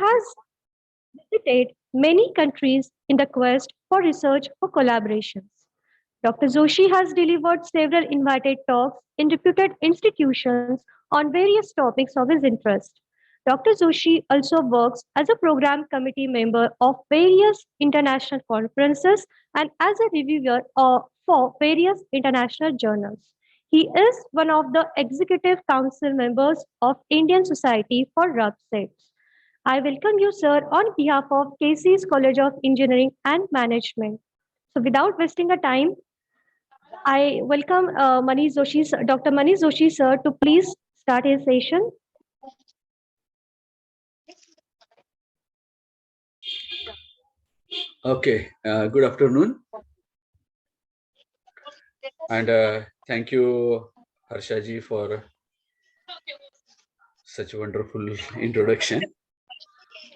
has visited many countries in the quest for research for collaborations. Dr. Joshi has delivered several invited talks in reputed institutions on various topics of his interest. Dr. Joshi also works as a program committee member of various international conferences and as a reviewer for various international journals. He is one of the executive council members of Indian Society for Rough Sets. I welcome you, sir, on behalf of KC's College of Engineering and Management. So, without wasting a time, I welcome Dr. Manish Joshi, sir, to please start his session. Okay, good afternoon, and thank you, Harshaji, for such a wonderful introduction.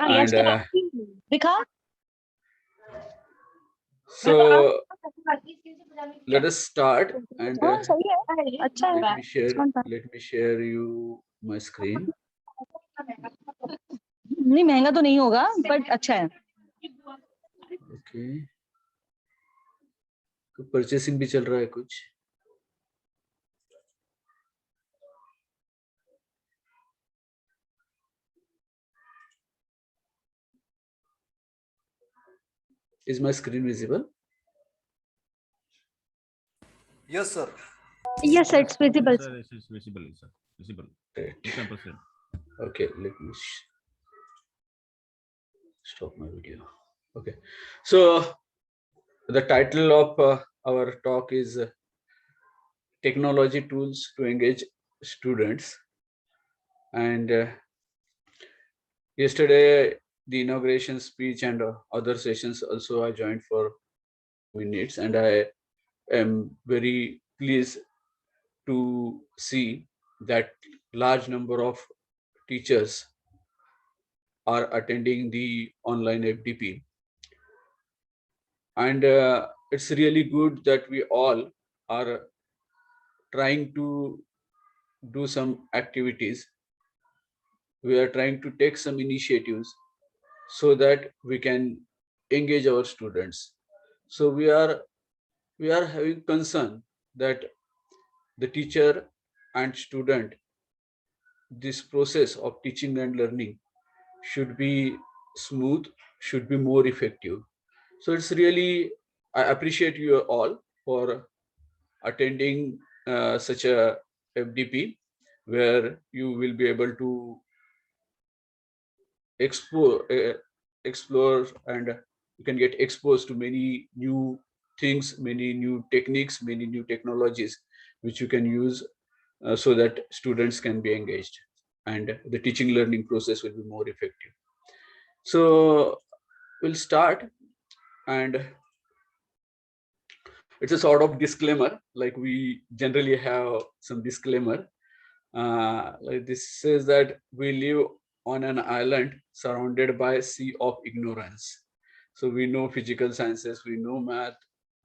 And so let us start, and let me share you my screen. नहीं महंगा तो नहीं होगा but अच्छा है. Okay, तो purchasing भी चल रहा है कुछ. Is my screen visible? Yes, sir. Yes, sir, it's visible. Sir, it is visible, sir. Visible. Great. You can proceed. Okay, let me stop my video. Okay, so the title of our talk is Technology Tools to Engage Students. And yesterday, the inauguration speech and other sessions also I joined for minutes, and I am very pleased to see that large number of teachers are attending the online FDP. And it's really good that we all are trying to do some activities. We are trying to take some initiatives so that we can engage our students. So we are having concern that the teacher and student, this process of teaching and learning should be smooth, should be more effective. So it's really, I appreciate you all for attending such a FDP, where you will be able to explore, and you can get exposed to many new things, many new techniques, many new technologies which you can use so that students can be engaged and the teaching learning process will be more effective. So we'll start, and it's a sort of disclaimer, like we generally have some disclaimer. Like this says that we live on an island surrounded by a sea of ignorance. So we know physical sciences, we know math,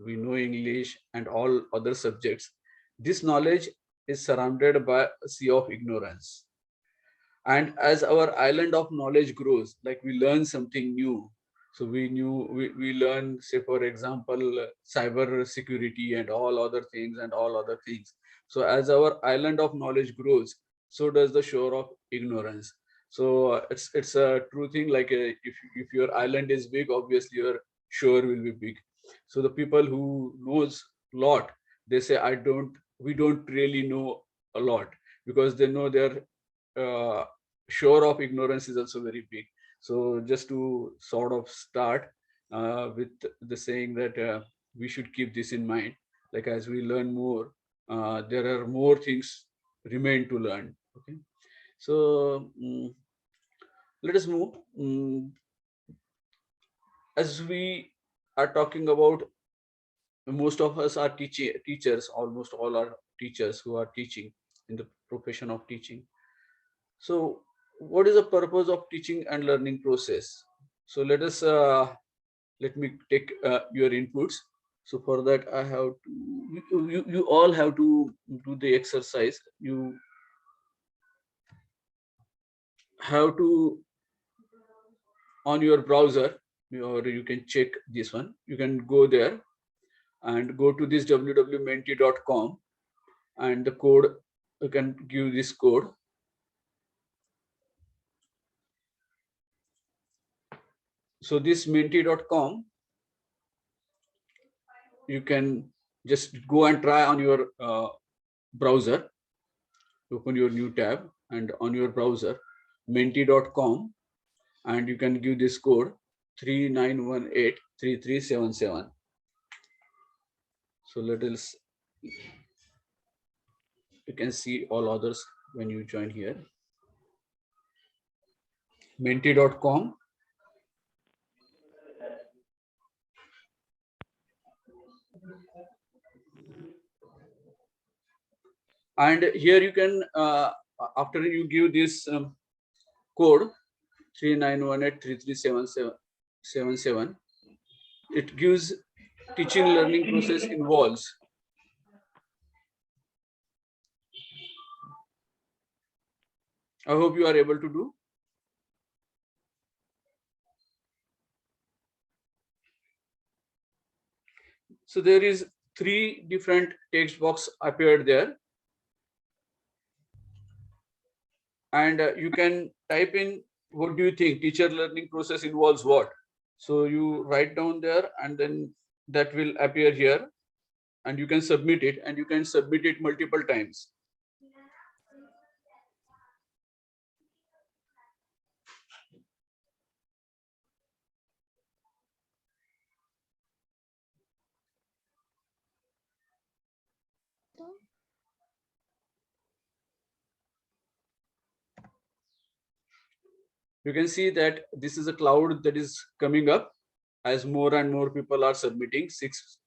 we know English and all other subjects. This knowledge is surrounded by a sea of ignorance. And as our island of knowledge grows, like we learn something new. So we learn, say for example, cyber security and all other things. So as our island of knowledge grows, so does the shore of ignorance. So it's a true thing, like if your island is big, obviously your shore will be big. So the people who knows a lot, they say we don't really know a lot, because they know their shore of ignorance is also very big. So just to sort of start with the saying that we should keep this in mind, like as we learn more, there are more things remain to learn. Okay, so let us move. As we are talking about, most of us are teachers, almost all are teachers who are teaching in the profession of teaching. So what is the purpose of teaching and learning process? So let me take your inputs. So for that, I have to, you all have to do the exercise. You have to on your browser, or you can check this one. You can go there and go to this www.menti.com, and the code, you can give this code. So this menti.com, you can just go and try on your browser. Open your new tab and on your browser menti.com, and you can give this code 39183377. So let us, you can see all others when you join here. Menti.com. And here you can, after you give this code 39183377, it gives teaching learning process involves. I hope you are able to do. So there is 3 different text box appeared there, and you can type in what do you think teacher learning process involves what. So you write down there, and then that will appear here, and you can submit it, and you can submit it multiple times. You can see that this is a cloud that is coming up as more and more people are submitting. 6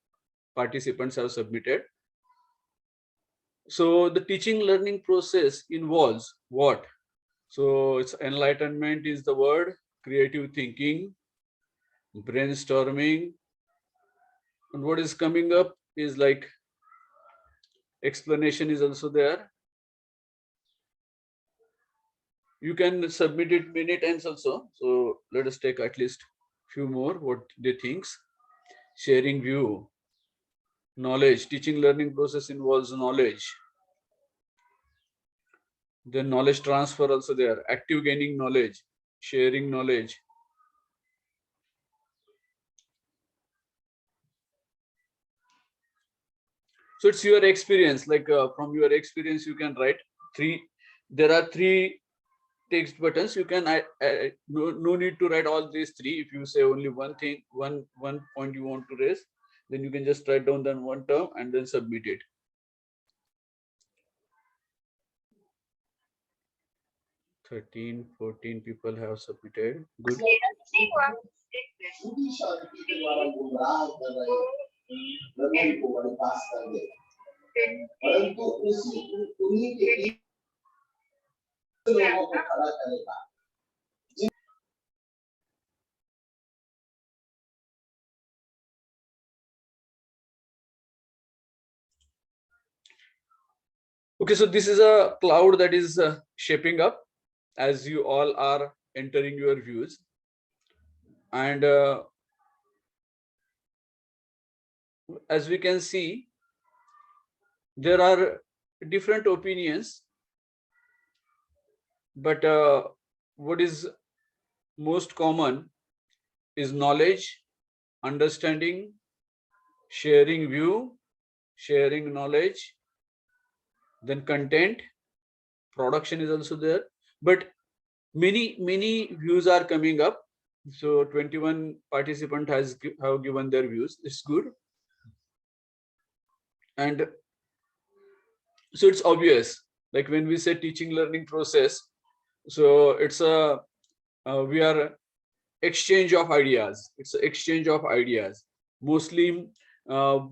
participants have submitted. So the teaching learning process involves what? So it's enlightenment is the word, creative thinking, brainstorming, and what is coming up is like explanation is also there. You can submit it many times also. So let us take at least few more what they thinks. Sharing view, knowledge, teaching learning process involves knowledge. Then knowledge transfer also there, active gaining knowledge, sharing knowledge. So it's your experience, like from your experience you can write 3. There are 3 text buttons. You can no need to write all these 3. If you say only one thing, one point you want to raise, then you can just write down that one term and then submit it. 13, 14 people have submitted. Good. Okay, so this is a cloud that is shaping up as you all are entering your views, and as we can see, there are different opinions, but what is most common is knowledge, understanding, sharing view, sharing knowledge, then content, production is also there, but many views are coming up. So 21 participant have given their views. It's good. And so it's obvious, like when we say teaching learning process, so it's a we are exchange of ideas. It's an exchange of ideas. Mostly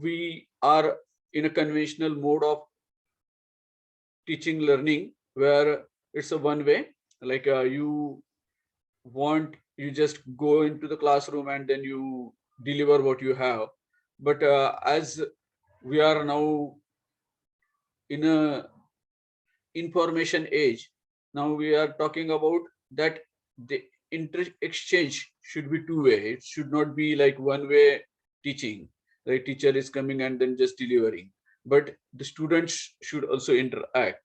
we are in a conventional mode of teaching learning where it's a one way, like you just go into the classroom and then you deliver what you have. But as we are now in a information age, now we are talking about that exchange should be two-way. It should not be like one-way teaching. The teacher is coming and then just delivering, but the students should also interact.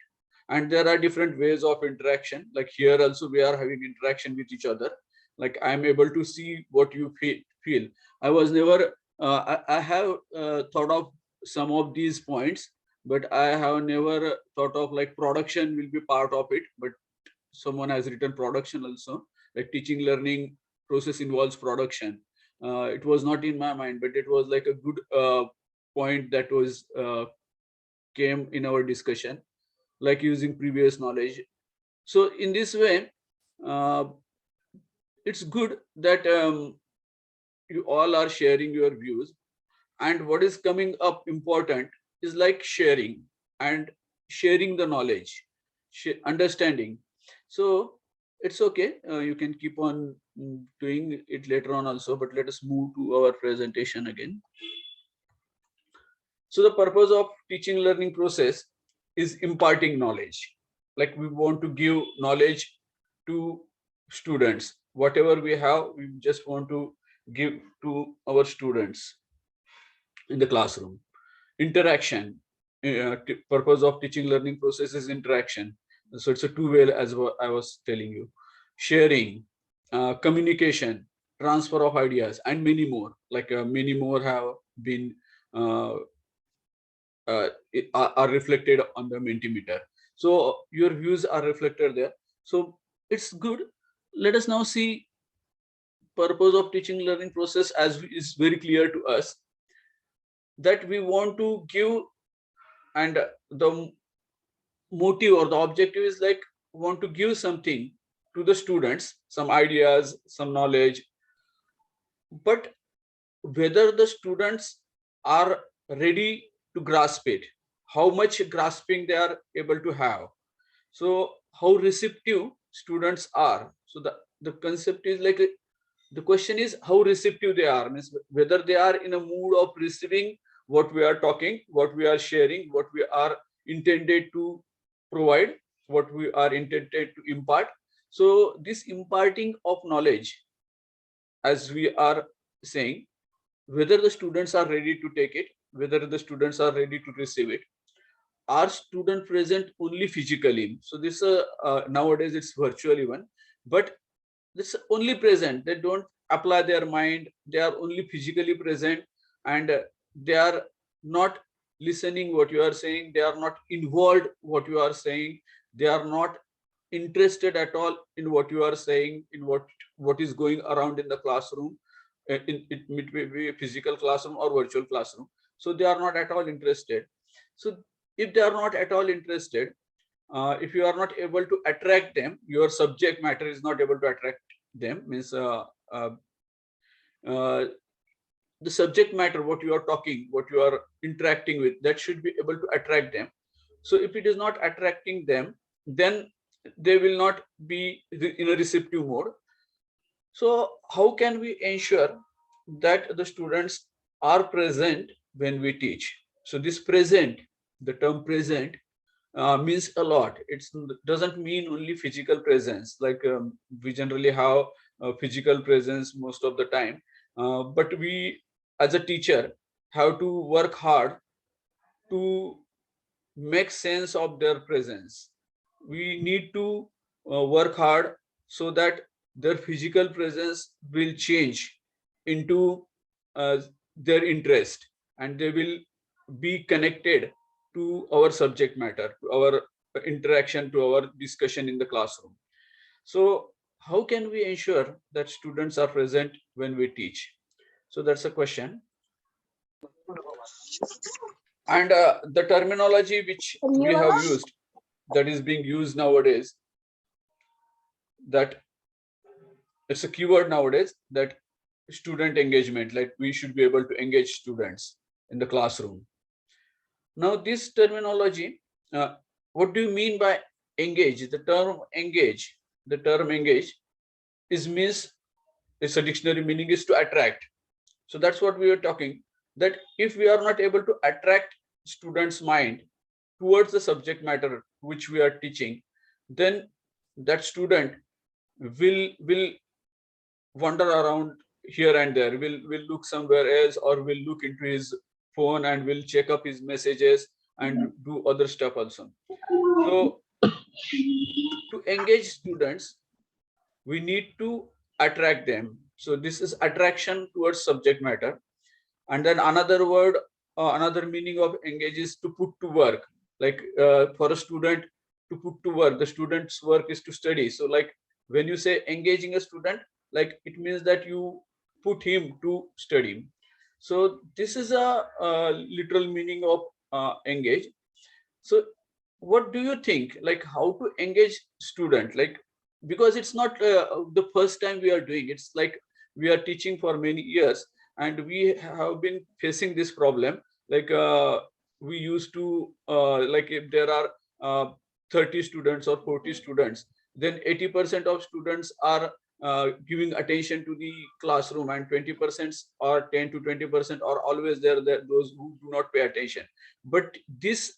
And there are different ways of interaction. Like here also we are having interaction with each other. Like I'm able to see what you feel. I was never, I have thought of some of these points, but I have never thought of like production will be part of it. But someone has written production also, like teaching learning process involves production. It was not in my mind, but it was like a good point that was came in our discussion, like using previous knowledge. So in this way, uh, it's good that you all are sharing your views. And what is coming up important is like sharing and sharing the knowledge, understanding. So it's okay. You can keep on doing it later on also, but let us move to our presentation again. So the purpose of teaching learning process is imparting knowledge. Like we want to give knowledge to students. Whatever we have, we just want to give to our students in the classroom. Interaction. Purpose of teaching learning process is interaction. So it's a two-way, as I was telling you. Sharing, communication, transfer of ideas, and many more. Like many more have been uh, are reflected on the Mentimeter. So your views are reflected there. So it's good. Let us now see purpose of teaching learning process, as is very clear to us, that we want to give, and the motive or the objective is like want to give something to the students, some ideas, some knowledge, but whether the students are ready to grasp it, how much grasping they are able to have, so how receptive students are. So the concept is like the question is how receptive they are, means whether they are in a mood of receiving what we are talking, what we are sharing, what we are intended to provide, what we are intended to impart. So this imparting of knowledge, as we are saying, whether the students are ready to take it, whether the students are ready to receive it. Are student present only physically? So this nowadays it's virtual even, but this only present. They don't apply their mind. They are only physically present, and they are not listening what you are saying. They are not involved what you are saying. They are not interested at all in what you are saying, in what is going around in the classroom. It may be a physical classroom or virtual classroom. So they are not at all interested. So if they are not at all interested, if you are not able to attract them, your subject matter is not able to attract them, means uh, the subject matter, what you are talking, what you are interacting with, that should be able to attract them. So if it is not attracting them, then they will not be in a receptive mode. So how can we ensure that the students are present when we teach? So this present, the term present, means a lot. It doesn't mean only physical presence, like we generally have physical presence most of the time, but we as a teacher have to work hard to make sense of their presence. We need to work hard so that their physical presence will change into their interest, and they will be connected to our subject matter, to our interaction, to our discussion in the classroom. So how can we ensure that students are present when we teach? So that's a question. And the terminology which we have used, that is being used nowadays, that it's a keyword nowadays, that student engagement, like we should be able to engage students in the classroom. Now this terminology, what do you mean by engage? The term engage is means, it's a dictionary meaning is to attract. So that's what we are talking, that if we are not able to attract students' mind towards the subject matter which we are teaching, then that student will wander around here and there. Will look somewhere else, or will look into his phone and will check up his messages and do other stuff also. So to engage students, we need to attract them. So this is attraction towards subject matter. And then another word, another meaning of engage is to put to work. Like for a student to put to work, the student's work is to study. So like when you say engaging a student, like it means that you put him to study. So this is a literal meaning of engage. So what do you think, like how to engage student? Like, because it's not the first time we are doing, it's like we are teaching for many years, and we have been facing this problem. Like we used to like if there are 30 students or 40 students, then 80% of students are giving attention to the classroom, and 20% or 10 to 20% are always there, those who do not pay attention. But this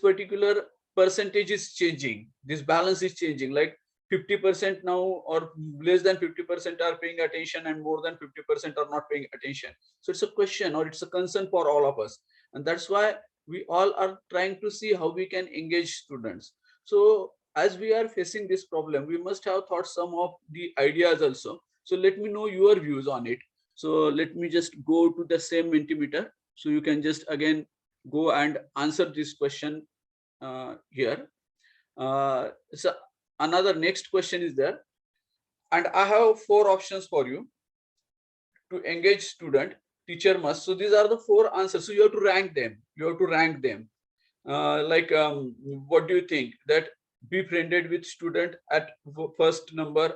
particular percentage is changing, this balance is changing. Like 50% now, or less than 50% are paying attention, and more than 50% are not paying attention. So it's a question, or it's a concern for all of us, and that's why we all are trying to see how we can engage students. So as we are facing this problem, we must have thought some of the ideas also. So let me know your views on it. So let me just go to the same Mentimeter, so you can just again go and answer this question here. So another next question is there, and I have 4 options for you. To engage student, teacher must. So these are the 4 answers. So you have to rank them. You have to rank them. Like what do you think? That be friended with student at first number,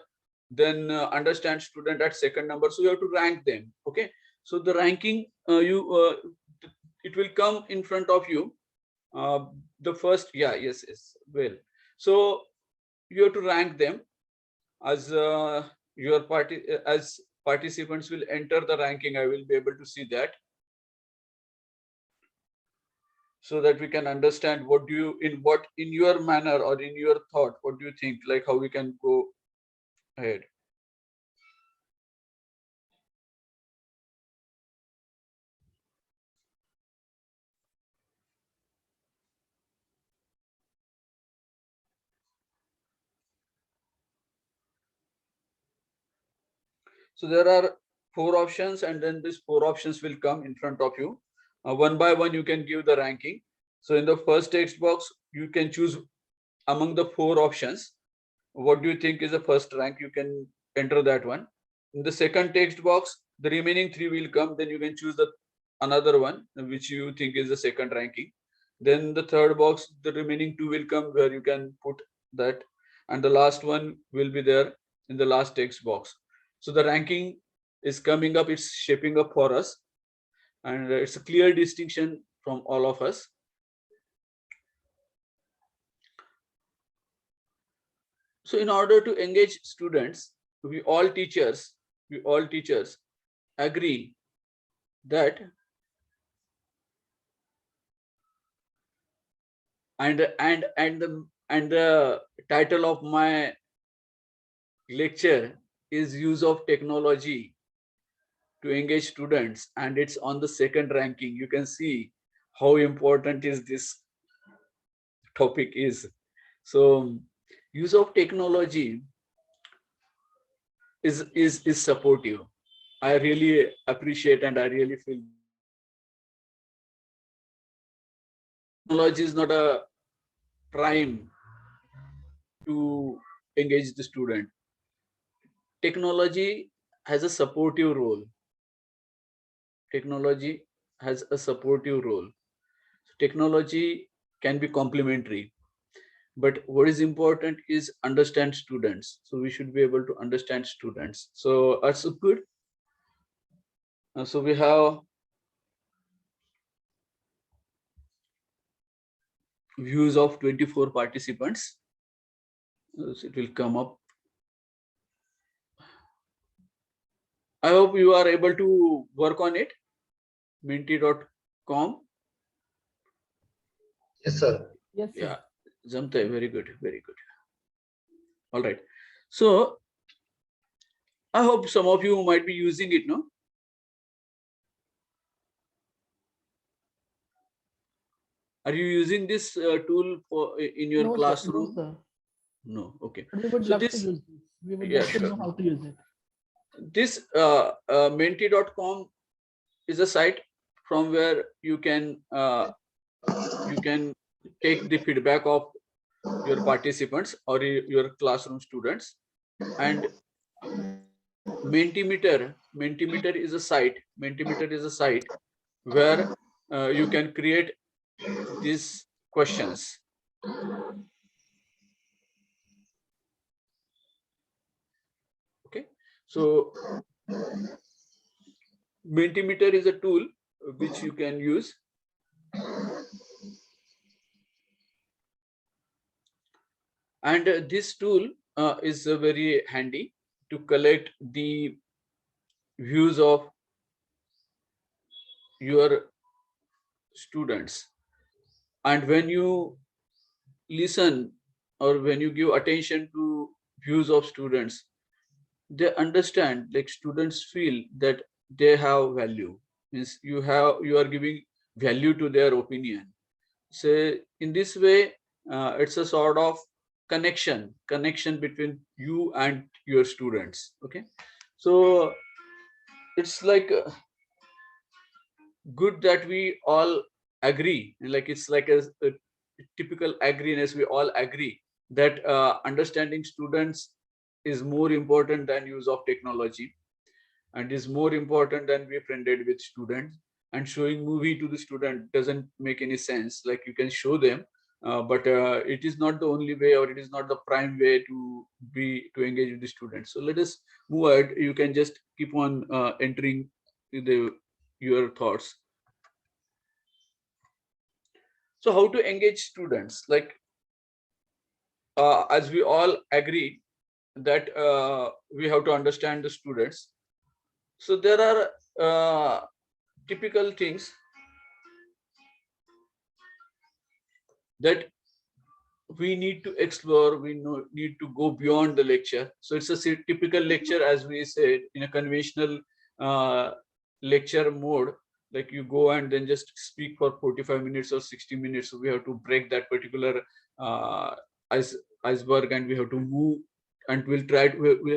then understand student at second number. So you have to rank them. Okay. So the ranking it will come in front of you. The first, yeah, yes, well, so you have to rank them as your party, as participants will enter the ranking. I will be able to see that, so that we can understand what do you, in your manner or in your thought, what do you think, like how we can go ahead. So there are 4 options, and then these 4 options will come in front of you. One by one, you can give the ranking. So in the first text box, you can choose among the 4 options. What do you think is the first rank? You can enter that one. In the second text box, the remaining 3 will come. Then you can choose the another one which you think is the second ranking. Then the third box, the remaining 2 will come, where you can put that, and the last one will be there in the last text box. So the ranking is coming up, it's shaping up for us, and it's a clear distinction from all of us. So in order to engage students, we all teachers agree that, and the title of my lecture is use of technology to engage students, and it's on the second ranking. You can see how important is this topic is. So use of technology is supportive. I really appreciate, and I really feel technology is not a prime to engage the student. Technology has a supportive role. Technology has a supportive role. Technology can be complementary, but what is important is understand students. So we should be able to understand students. So that's good. So we have views of 24 participants. So it will come up. I hope you are able to work on it. Minty.com. Yes, sir. Yes, sir. Yeah, Zamte, very good, very good. All right. So I hope some of you might be using it, no? Are you using this tool for in your No, sir. No, classroom? sir. No. Okay. But we would So love to this, use this. We would yeah, love to sure. know how to use it. This menti.com is a site from where you can take the feedback of your participants or your classroom students. And Mentimeter is a site. Mentimeter is a site where you can create these questions. Okay, so Mentimeter is a tool which you can use, and this tool is very handy to collect the views of your students. And when you listen or when you give attention to views of students, they understand, like students feel that they have value, means you are giving value to their opinion. So in this way, it's a sort of connection between you and your students. Okay, so it's like good that we all agree, like it's like a typical agreement. We all agree that understanding students is more important than use of technology, and is more important than be friended with students. And showing movie to the student doesn't make any sense. Like you can show them, but it is not the only way, or it is not the prime way to engage with the students. So let us move ahead. You can just keep on entering your thoughts. So how to engage students? Like as we all agree that we have to understand the students. So there are typical things that we need to explore. We need to go beyond the lecture. So it's a typical lecture, as we said, in a conventional uh, lecture mode. Like you go and then just speak for 45 minutes or 60 minutes. So we have to break that particular uh, iceberg, and we have to move, and we'll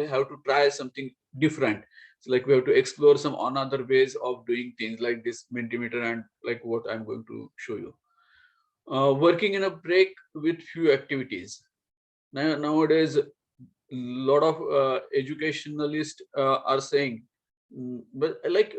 have to try something different. So like we have to explore some another ways of doing things, like this Mentimeter and like what I'm going to show you. Working in a break with few activities. Nowadays, a lot of educationalists are saying, but like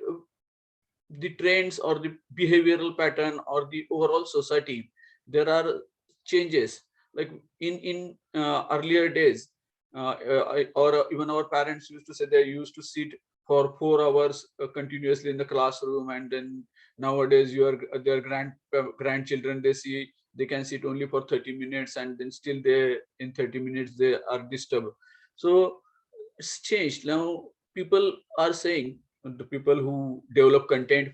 the trends or the behavioral pattern or the overall society, there are changes. Like in earlier days, or even our parents used to say they used to sit for 4 hours continuously in the classroom, and then nowadays their grandchildren, they can sit only for 30 minutes, and then still they in 30 minutes they are disturbed. So it's changed. Now people are saying, the people who develop content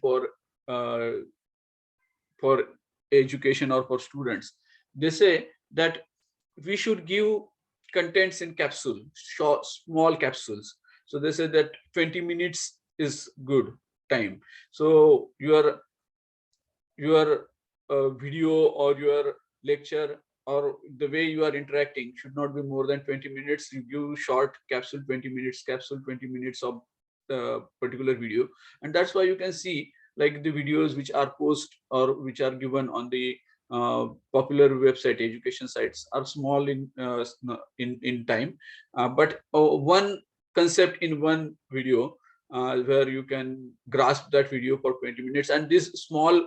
uh, for education or for students, they say that we should give contents in capsule, short small capsules. So they say that 20 minutes is good time. So your video or your lecture or the way you are interacting should not be more than 20 minutes. You give short capsule, 20 minutes capsule, 20 minutes of the particular video. And that's why you can see, like the videos which are post or which are given on the popular website education sites are small in time, but one concept in one video, where you can grasp that video for 20 minutes. And these small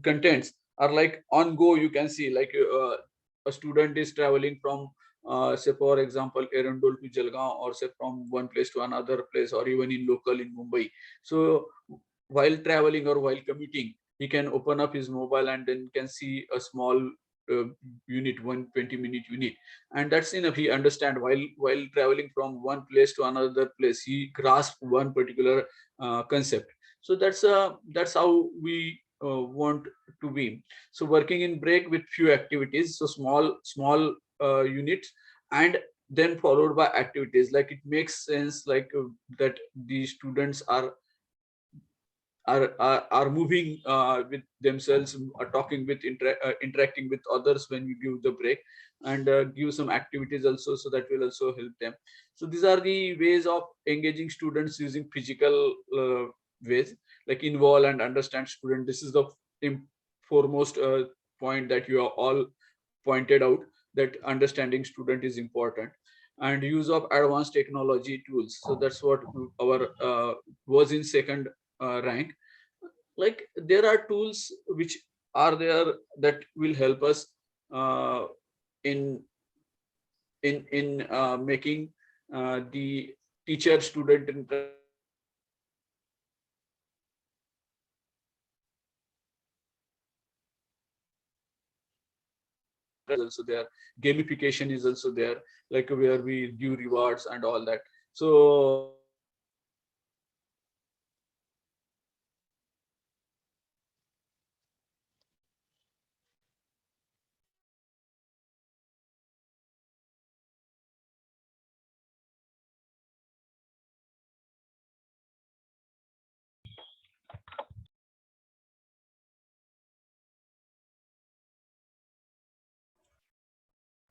contents are like on go. You can see, like a student is traveling from say for example Erandol to Jalgaon, or say from one place to another place, or even in local in Mumbai. So while traveling or while commuting, he can open up his mobile and then can see a small uh, unit, 120-minute unit, and that's enough. He understand while traveling from one place to another place, he grasp one particular concept. So that's how we want to be. So working in break with few activities, so small units, and then followed by activities. Like it makes sense, like that the students are moving with themselves, are talking with interacting with others when you give the break, and give some activities also, so that will also help them. So these are the ways of engaging students using physical ways, like involve and understand student. This is the foremost point that you are all pointed out, that understanding student is important, and use of advanced technology tools. So that's what our was in second rank. Like there are tools which are there that will help us uh, in in making the teacher student interaction better. Like also there, gamification is also there, like where we give rewards and all that. So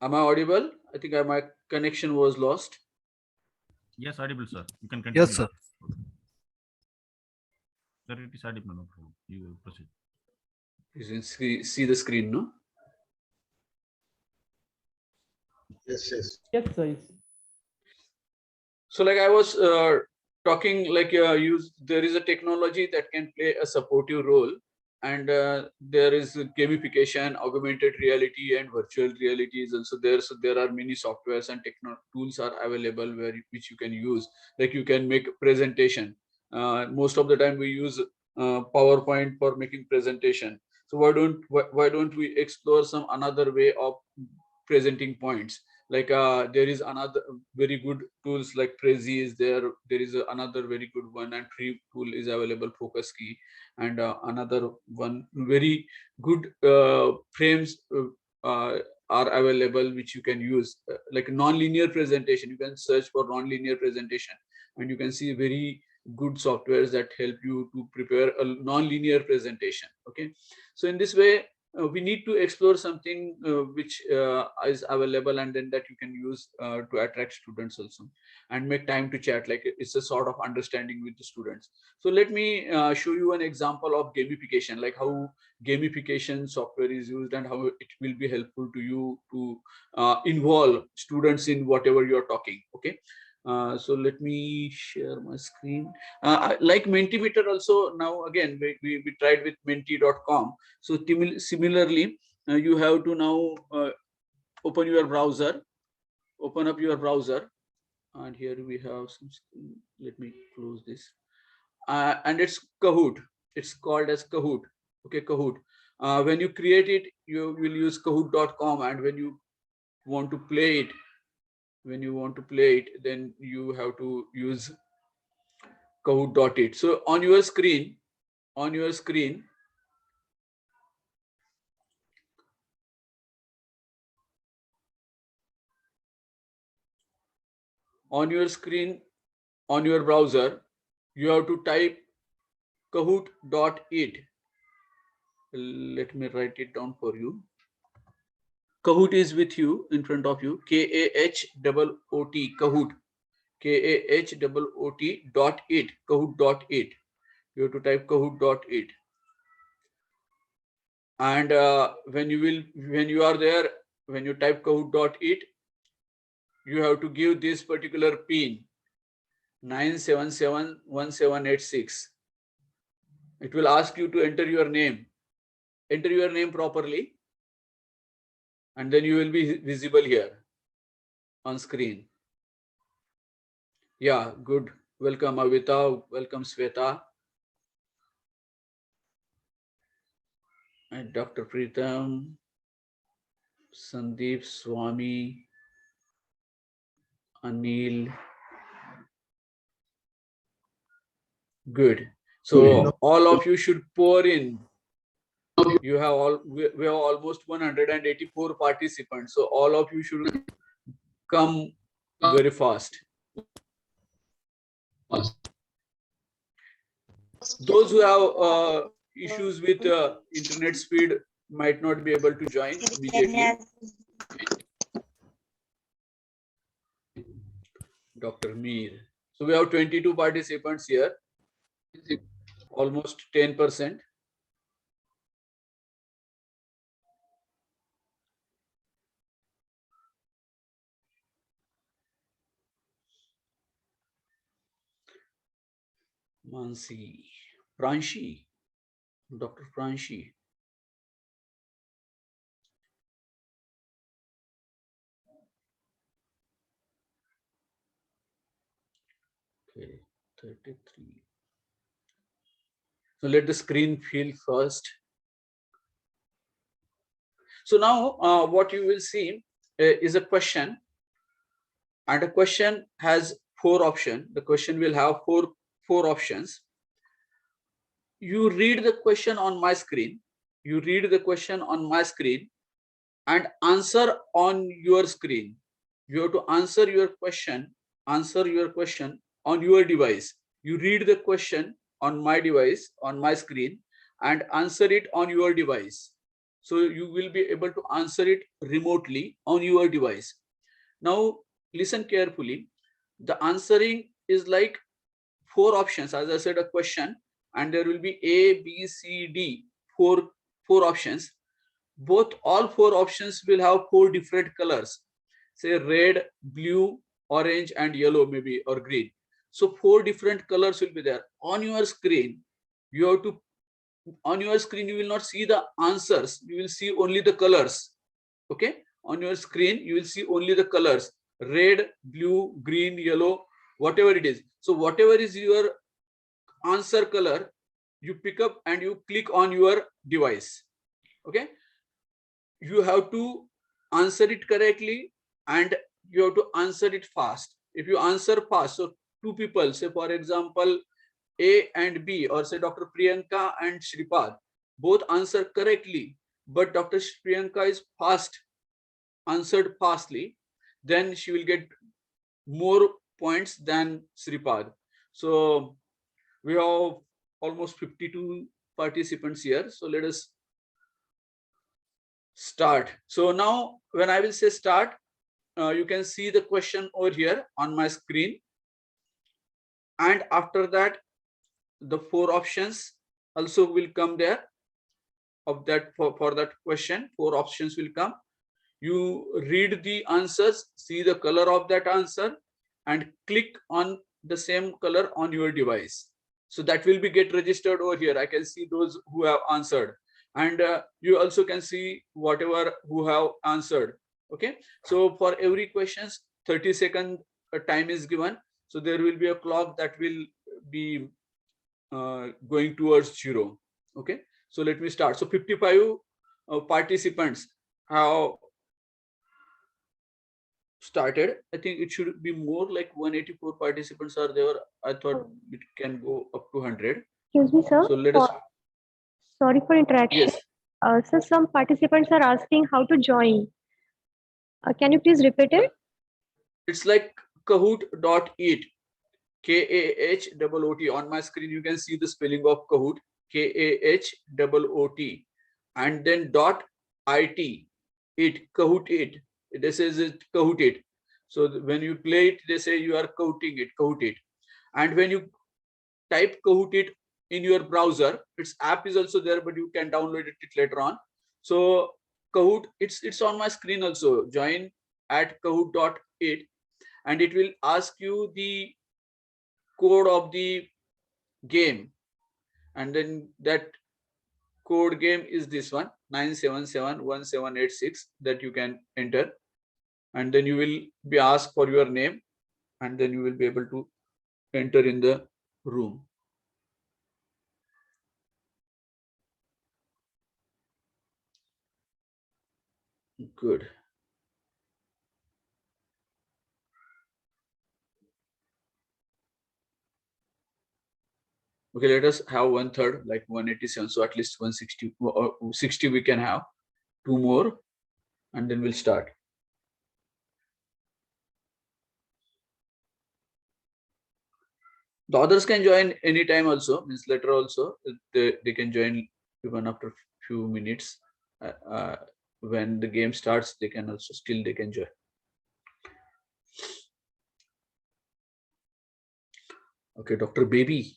am I audible? I think my connection was lost. Yes, audible, sir. You can Yes, continue. sir. Sir, it is audible. No problem. You will proceed. You can see the screen, no? Yes, yes. Yes, sir. Yes. So like I was talking, like there is a technology that can play a supportive role, and there is gamification, augmented reality, and virtual reality is also there. So there are many softwares and tools are available which you can use. Like you can make a presentation. Most of the time we use PowerPoint for making presentation. So why don't we explore some another way of presenting points? Like there is another very good tools like Prezi is there. There is another very good one and free tool is available, Focus Key, and another one very good frames are available which you can use, like non-linear presentation. You can search for non-linear presentation and you can see very good softwares that help you to prepare a non-linear presentation. Okay, so in this way we need to explore something which is available, and then that you can use to attract students also, and make time to chat. Like it's a sort of understanding with the students. So let me show you an example of gamification, like how gamification software is used and how it will be helpful to you to involve students in whatever you're talking. Okay, so let me share my screen. Like Mentimeter also, now again we tried with menti.com. So similarly, you have to now open your browser, open up your browser, and here we have some screen. Let me close this. And it's Kahoot. It's called as Kahoot. Okay, Kahoot. When you create it, you will use Kahoot.com, and when you want to play it, then you have to use Kahoot.it. So on your screen, on your screen, on your screen, on your browser, you have to type Kahoot.it. Let me write it down for you. Kahoot is with you, in front of you. K-A-H-O-O-T, Kahoot. K-A-H-O-O-T .it, Kahoot.it. You have to type Kahoot.it. And when you are there, when you type Kahoot.it, you have to give this particular pin 9771786. It will ask you to enter your name. Enter your name properly, and then you will be visible here on screen. Yeah, good. Welcome Avita, welcome Sweta, and Dr. Preetham, Sandeep, Swami, Anil. Good. So all of you should pour in. We have almost 184 participants. So all of you should come very fast. Those who have issues with internet speed might not be able to join immediately. Dr. Mir. So we have 22 participants here, almost 10%. Mansi, Pranshi, Dr. Pranshi. Okay, 33. So let the screen fill first. So now what you will see is a question, and a question has 4 options. The question will have four options. You read the question on my screen. You read the question on my screen and answer on your screen. You have to answer your question on your device. You read the question on my device, on my screen, and answer it on your device. So you will be able to answer it remotely on your device. Now listen carefully. The answering is like 4 options. As I said, a question, and there will be A, B, C, D, four options. All 4 options will have 4 different colors, say red, blue, orange, and yellow, maybe, or green. So 4 different colors will be there on your screen. You have to, on your screen you will not see the answers, you will see only the colors. Okay, on your screen you will see only the colors: red, blue, green, yellow, whatever it is. So whatever is your answer color, you pick up and you click on your device. Okay, you have to answer it correctly, and you have to answer it fast. If you answer fast, so 2 people, say for example A and B, or say Dr. Priyanka and Shripad, both answer correctly, but Dr. Priyanka is answered fastly, then she will get more points than Shripad. So we have almost 52 participants here. So let us start. So now when I will say start, you can see the question over here on my screen, and after that the 4 options also will come there of that. For that question, 4 options will come. You read the answers, see the color of that answer, and click on the same color on your device. So that will be get registered over here. I can see those who have answered, and you also can see whatever who have answered. Okay, so for every questions 30-second time is given. So there will be a clock that will be going towards 0. Okay, so let me start. So 55 participants have started. I think it should be more, like 184 participants are there. I thought it can go up to 100. Excuse me, sir. So let us. Sorry for interaction. Yes, So some participants are asking how to join. Can you please repeat it? it's like Kahoot.it, Kahoot. On my screen you can see the spelling of Kahoot, Kahoot, and then .it, Kahoot it. This is it, Kahoot it. So when you play it, they say you are Kahoot it. And when you type Kahoot it in your browser, its app is also there, but you can download it later on. So Kahoot, it's on my screen also. Join at Kahoot.it, and it will ask you the code of the game, and then that code game is this one, 9771786, that you can enter, and then you will be asked for your name, and then you will be able to enter in the room. Good. Okay, let us have 1/3, like 187. So at least 160 or 60 we can have. 2 more, and then we'll start. The others can join anytime also, means later also. They can join even after few minutes. When the game starts, they can also they can join. Okay, Dr. Baby.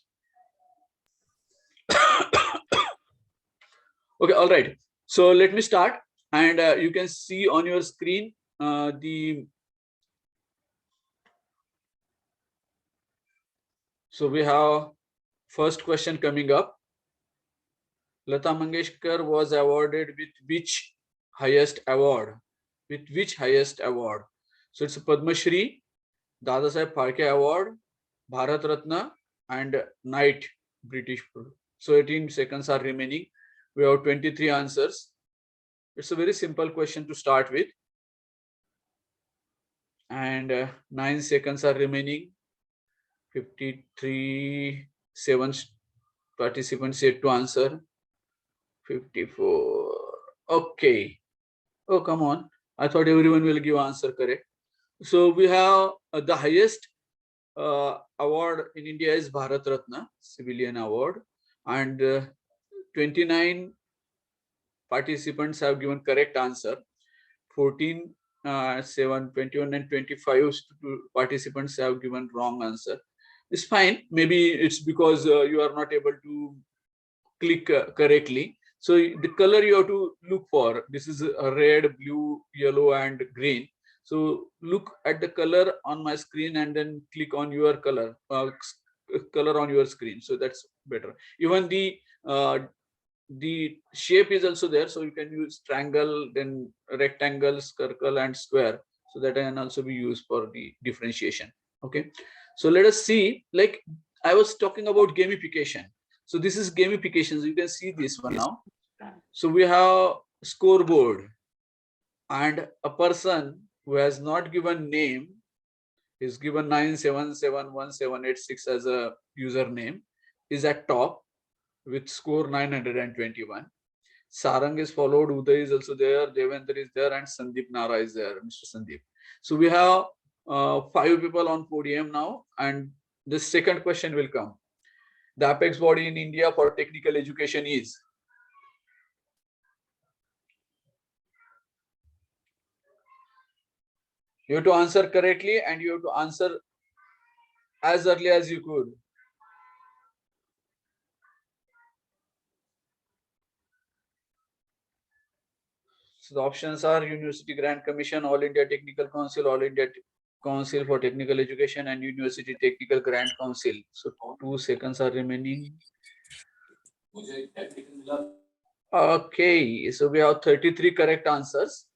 Okay, all right. So let me start, and you can see on your screen so we have first question coming up. Lata Mangeshkar was awarded with which highest award? With which highest award? So it's a Padma Shri, Dada Saheb Phalke Award, Bharat Ratna, and Knight British. So 18 seconds are remaining. We have 23 answers. It's a very simple question to start with. And 9 seconds are remaining. 53 7 participants yet to answer. 54. Okay. Oh, come on. I thought everyone will give answer correct. So we have the highest award in India is Bharat Ratna, civilian award, and 29 participants have given correct answer. 14, 7, 21 and 25 participants have given wrong answer. It's fine. Maybe it's because you are not able to click correctly. So the color you have to look for, this is red, blue, yellow and green. So look at the color on my screen and then click on your color on your screen. So that's better. Even the shape is also there, so you can use triangle, then rectangle, circle and square. So that can also be used for the differentiation. Okay, so let us see, like I was talking about gamification. So this is gamification. So you can see this one now. So we have scoreboard, and a person who has not given name is given 9771786 as a username, is at top with score 921. Sarang is followed, Uday is also there, Devendra is there, and Sandeep Nara is there, Mr. Sandeep. So we have 5 people on podium now, and the second question will come. The apex body in India for technical education is? You have to answer correctly and you have to answer as early as you could. So the options are University Grant Commission, All India Technical Council, All India Council for Technical Education, and University Technical Grant Council. So 2 seconds are remaining. Okay, so we have 33 correct answers.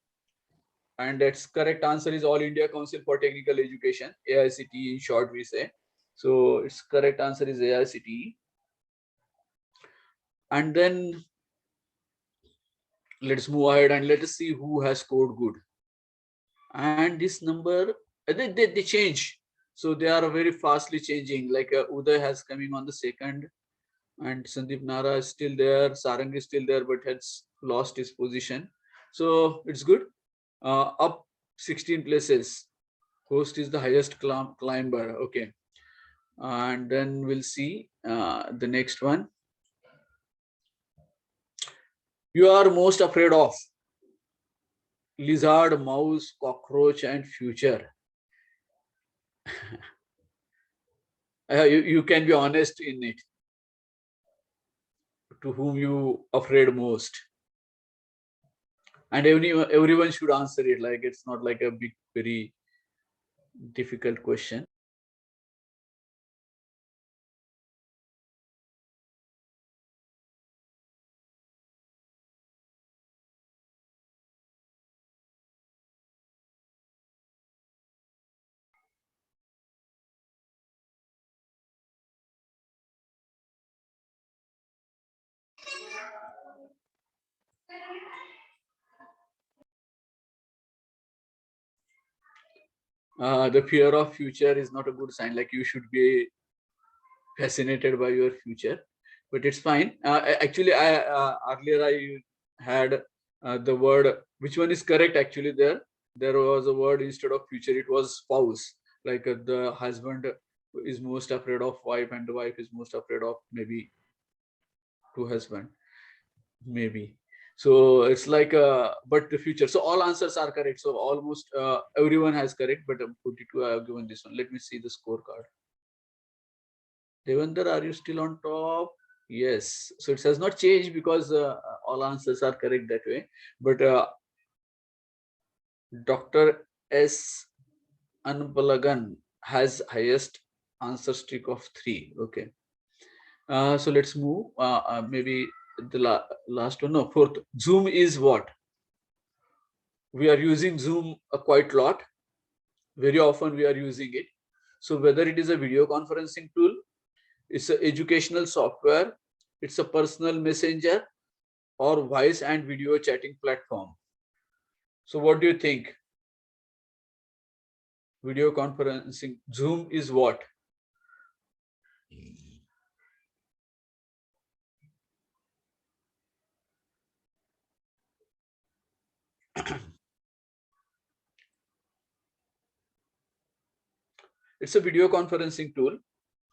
And its correct answer is All India Council for Technical Education, AICTE in short we say. So its correct answer is AICTE. And then let's move ahead and let us see who has scored good. And this number, they change. So they are very fastly changing. Like Uday has coming on the second, and Sandeep Nara is still there. Sarang is still there, but has lost his position. So it's good. Up 16 places. Host is the highest climber. Okay. And then we'll see the next one. You are most afraid of? Lizard, mouse, cockroach, and future. You can be honest in it. To whom you afraid most? And everyone should answer it. Like it's not like a big, very difficult question. The fear of future is not a good sign. Like you should be fascinated by your future, but it's fine. Actually, I earlier I had the word. Which one is correct? Actually, there was a word instead of future. It was spouse. Like the husband is most afraid of wife, and the wife is most afraid of maybe to husband, maybe. So it's like but the future. So all answers are correct. So almost everyone has correct, but 42 I have given this one. Let me see the scorecard. Devendra, are you still on top? Yes. So it has not changed because all answers are correct that way. But Dr. S. Anbalagan has highest answer streak of 3. Okay. So let's move. Maybe the last one. No, fourth. Zoom is what? We are using Zoom quite a lot. Very often we are using it. So whether it is a video conferencing tool, it's an educational software, it's a personal messenger, or voice and video chatting platform. So what do you think? Video conferencing, Zoom is what? It's a video conferencing tool.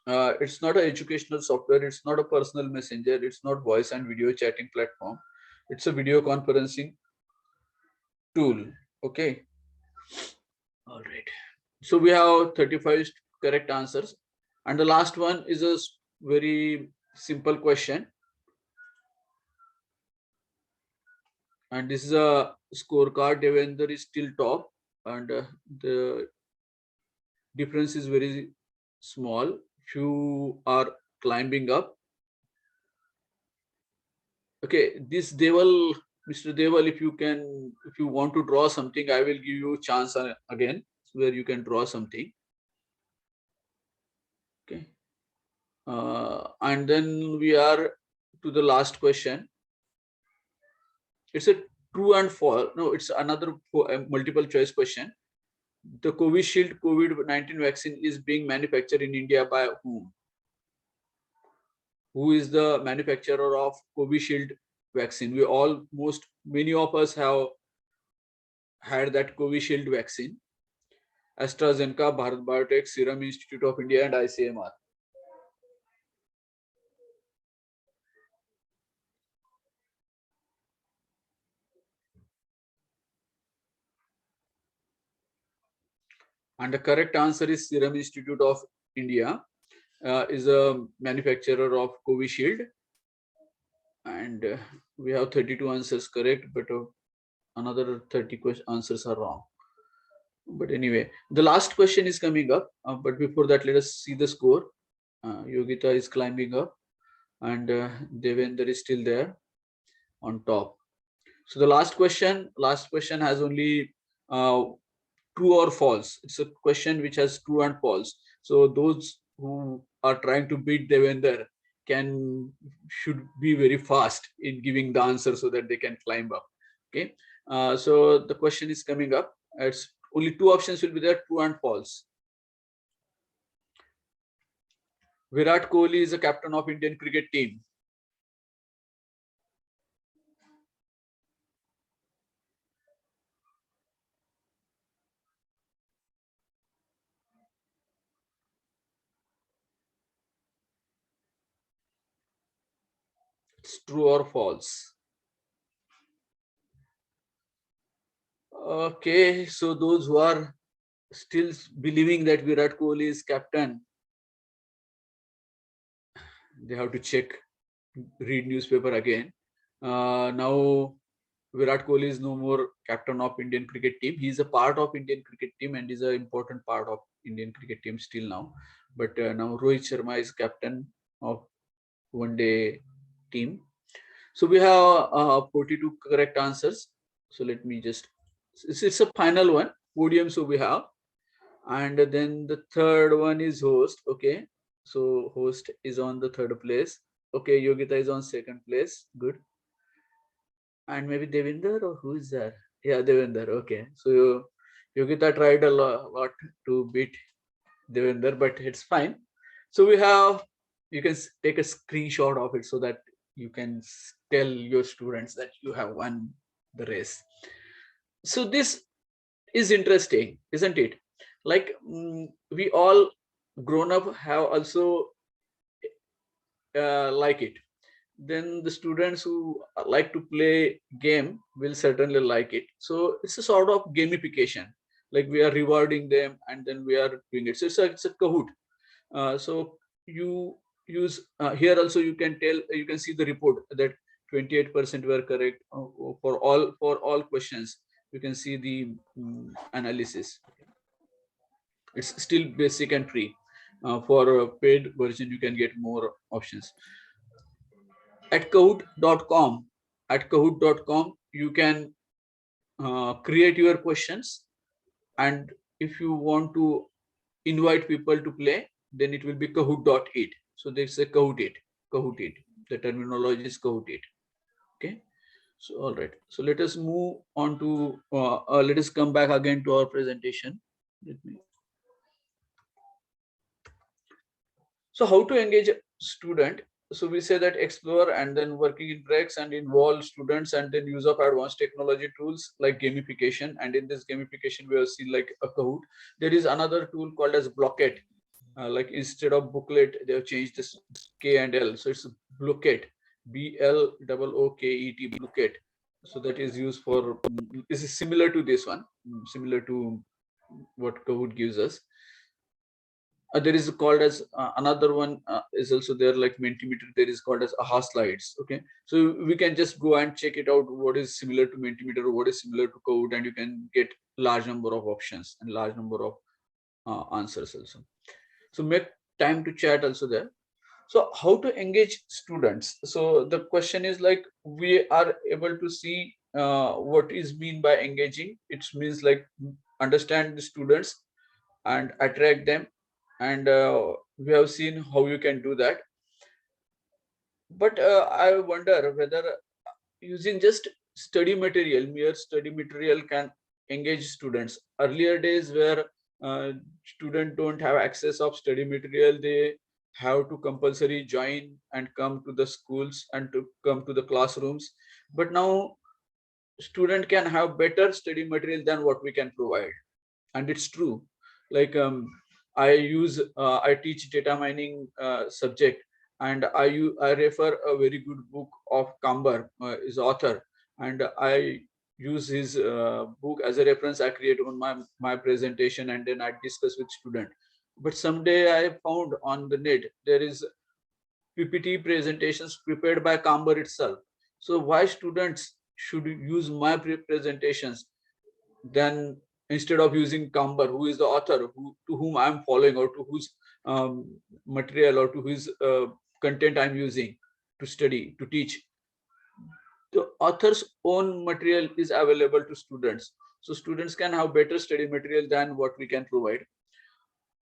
It's not an educational software. It's not a personal messenger. It's not voice and video chatting platform. It's a video conferencing tool. Okay. All right. So we have 35 correct answers. And the last one is a very simple question. And this is a scorecard. Devendra is still top, and the difference is very small. Few are climbing up. Okay, this Deval, Mr. Deval, if you want to draw something, I will give you a chance again where you can draw something. Okay. And then we are to the last question. It's a true and false. No, it's another multiple choice question. The Covishield COVID-19 vaccine is being manufactured in India by whom? Who is the manufacturer of Covishield vaccine? Many of us have had that Covishield vaccine. AstraZeneca, Bharat Biotech, Serum Institute of India, and ICMR. And the correct answer is Serum Institute of India is a manufacturer of Covishield. And we have 32 answers correct, but another 30 answers are wrong. But anyway, the last question is coming up. But before that, let us see the score. Yogita is climbing up, and Devendra is still there on top. So the last question has only true or false. It's a question which has true and false. So those who are trying to beat Devendra should be very fast in giving the answer so that they can climb up. Okay. So the question is coming up. It's only two options will be there, true and false. Virat Kohli is a captain of Indian cricket team. It's true or false. Okay, so those who are still believing that Virat Kohli is captain, they have to check, read newspaper again. Now Virat Kohli is no more captain of Indian cricket team. He is a part of Indian cricket team and is an important part of Indian cricket team still now. But now Rohit Sharma is captain of one day team. So we have 42 correct answers. So let me just, it's a final one, podium. So we have, and then the third one is host. Okay. So host is on the third place. Okay. Yogita is on second place. Good. And maybe Devinder, or who is there? Yeah, Devinder. Okay. So Yogita tried a lot to beat Devinder, but it's fine. So we have, you can take a screenshot of it so that you can tell your students that you have won the race. So this is interesting, isn't it? Like we all grown up have also like it. Then the students who like to play game will certainly like it. So it's a sort of gamification, like we are rewarding them and then we are doing it. So it's a Kahoot. So you use here also you can tell, you can see the report that 28% were correct for all questions. You can see the analysis. It's still basic and free. For a paid version, you can get more options. At Kahoot.com, you can create your questions, and if you want to invite people to play, then it will be Kahoot.it. So there's a Kahoot it. The terminology is Kahoot it. Okay. So all right. So let us move on to let us come back again to our presentation. Let me. So how to engage a student? So we say that explore and then working in breaks and involve students and then use of advanced technology tools like gamification. And in this gamification, we have seen like a Kahoot. There is another tool called as Blocket. Like instead of booklet, they have changed this K and L. So it's Blocket, Blocket, Blocket. So that is used for, this is similar to this one, similar to what Kahoot gives us. There is called as another one is also there, like Mentimeter. There is called as AHA slides. Okay, so we can just go and check it out, what is similar to Mentimeter or what is similar to Kahoot, and you can get large number of options and large number of answers also. So make time to chat also there. So how to engage students? So the question is like, we are able to see what is mean by engaging. It means like understand the students and attract them, and we have seen how you can do that. But I wonder whether using just mere study material can engage students. Earlier days where students don't have access of study material, they have to compulsory join and come to the schools and to come to the classrooms. But now student can have better study material than what we can provide, and it's true. Like I teach data mining subject, and I refer a very good book of Kambar, his author, and I use his book as a reference. I create on my presentation, and then I discuss with student. But someday I found on the net there is PPT presentations prepared by Kambar itself. So why students should use my presentations then, instead of using Kambar, who is the author, to whom I'm following, or to whose material or to whose content I'm using to study, to teach? The author's own material is available to students. So students can have better study material than what we can provide.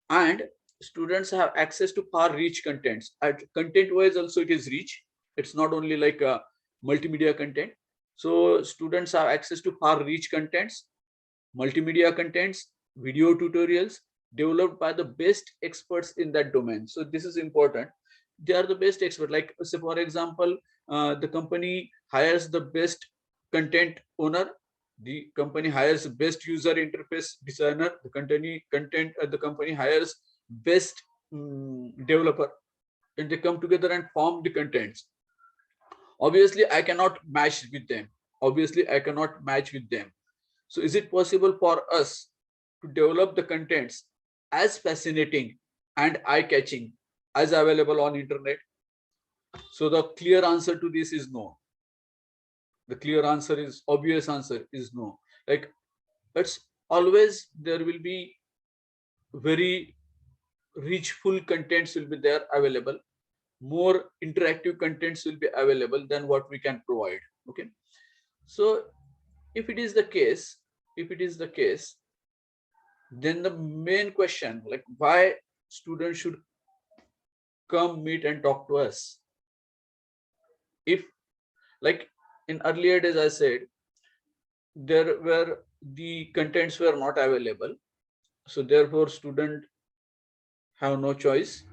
And students have access to far rich contents. Content wise also it is rich. It's not only like a multimedia content. So students have access to far rich contents, multimedia contents, video tutorials developed by the best experts in that domain. So this is important. They are the best expert. Like say for example, the company hires the best content owner. The company hires best user interface designer. The company hires best developer, and they come together and form the contents. Obviously, I cannot match with them. So is it possible for us to develop the contents as fascinating and eye-catching as available on internet? So the clear answer to this is no. The clear answer is, obvious answer is no. Like, it's always there will be very rich, full contents will be there available. More interactive contents will be available than what we can provide. Okay. So if it is the case, then the main question, like why students should come meet and talk to us? If, like in earlier days I said, there were the contents were not available, so therefore student have no choice.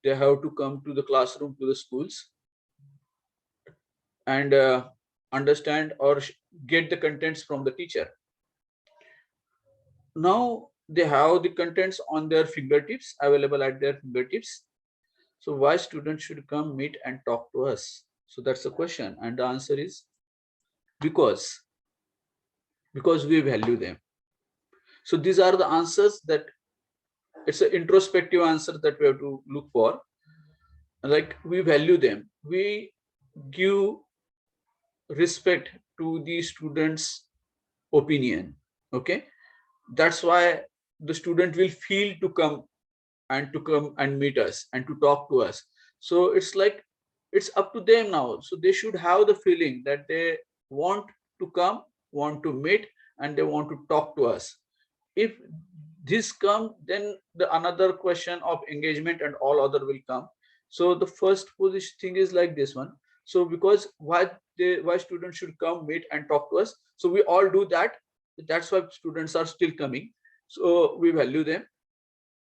They have to come to the classroom, to the schools, and understand or get the contents from the teacher. Now they have the contents on their fingertips, available at their fingertips. So why students should come meet and talk to us? So that's the question, and the answer is because we value them. So these are the answers that it's an introspective answer that we have to look for. Like, we value them, we give respect to the students' opinion. Okay, that's why the student will feel to come and meet us and to talk to us. So it's like, it's up to them now. So they should have the feeling that they want to come, want to meet, and they want to talk to us. If this come, then the another question of engagement and all other will come. So the first position thing is like this one. So because why students should come meet and talk to us, so we all do that. That's why students are still coming. So we value them,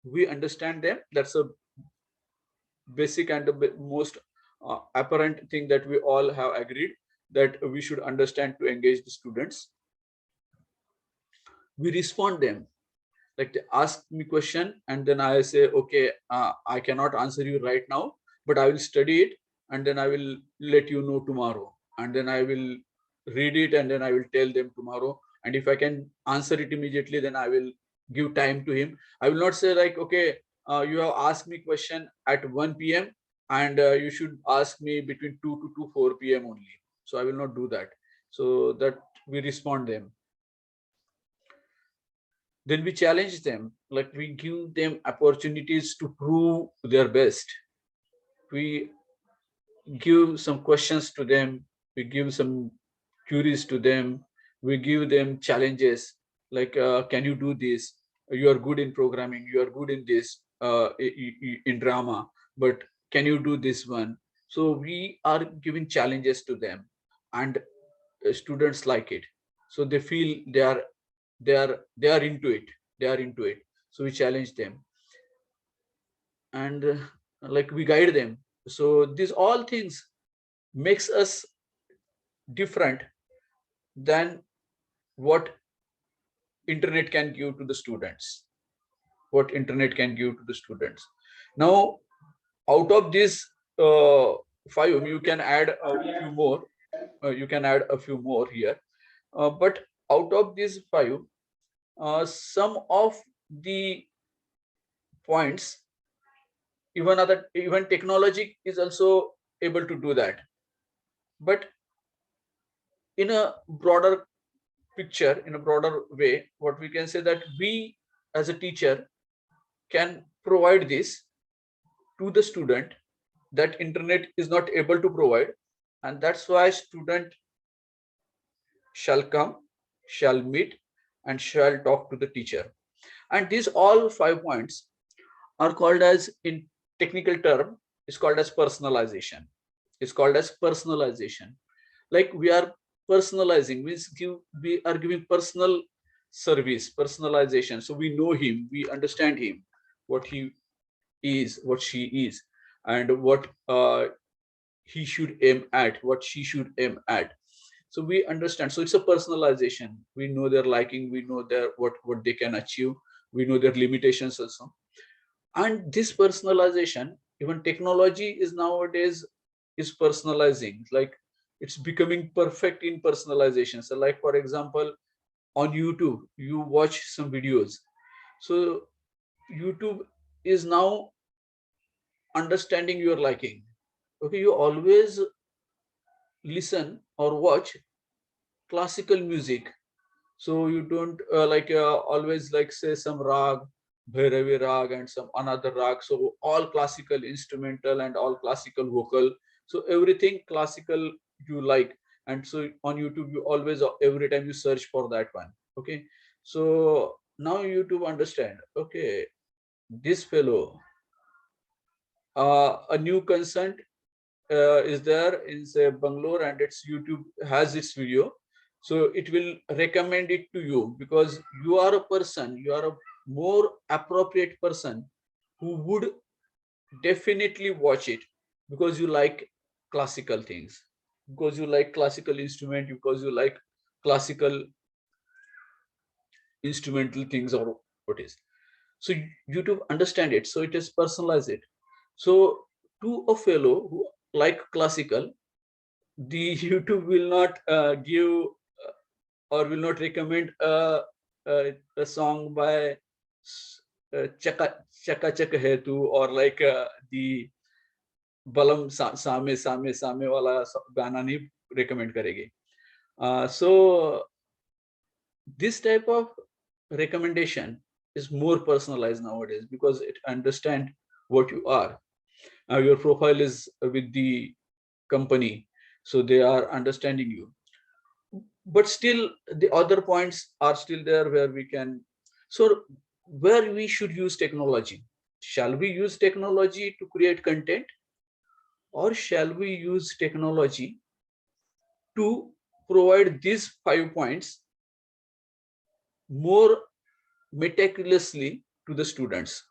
we understand them. That's a basic and the most apparent thing that we all have agreed, that we should understand to engage the students. We respond them, like they ask me question and then I say, okay, I cannot answer you right now, but I will study it and then I will let you know tomorrow, and then I will read it and then I will tell them tomorrow. And if I can answer it immediately, then I will give time to him. I will not say like, okay, you have asked me question at 1 p.m and you should ask me between 2 to 4 p.m only. So I will not do that. So that we respond them. Then we challenge them, like we give them opportunities to prove their best. We give some questions to them, we give some queries to them, we give them challenges, like can you do this, you are good in programming, you are good in this, in drama, but can you do this one? So we are giving challenges to them, and students like it. So they feel they are into it, they are into it. So we challenge them, and like we guide them. So these all things makes us different than what internet can give to the students, what internet can give to the students. Now, out of these uh, five, you can add a few more, you can add a few more here, but out of these five, some of the points, even technology is also able to do that. But in a broader picture, in a broader way, what we can say that we as a teacher can provide this to the student that internet is not able to provide, and that's why student shall come, shall meet, and shall talk to the teacher. And these all 5 points are called as, in technical term, is called as personalization. It's called as personalization. Like we are personalizing, means we are giving personal service, personalization. So we know him, we understand him, what he is, what she is, and what he should aim at, what she should aim at. So we understand. So it's a personalization. We know their liking, we know their what they can achieve, we know their limitations also. And this personalization, even technology is nowadays is personalizing, like it's becoming perfect in personalization. So like for example, on YouTube you watch some videos, so YouTube is now understanding your liking. Okay, you always listen or watch classical music, so you don't always like say some rag, bhairavi rag and some another rag, so all classical instrumental and all classical vocal, so everything classical you like. And so on YouTube you always, every time you search for that one. Okay, so now YouTube understand, okay, this fellow, a new concern is there in say Bangalore, and its YouTube has its video, so it will recommend it to you because you are a person, you are a more appropriate person who would definitely watch it because you like classical things, because you like classical instrument, because you like classical instrumental things, or what is. So YouTube understand it, so it is personalize it. So to a fellow who like classical, the YouTube will not give or will not recommend a song by Chaka Chaka Chaka Hai Tu, or like the Balam Same Same Same wala गाना नहीं recommend करेगी. So this type of recommendation is more personalized nowadays because it understand what you are. Your profile is with the company, so they are understanding you. But still, the other points are still there where we can. So where we should use technology? Shall we use technology to create content, or shall we use technology to provide these 5 points more meticulously to the students?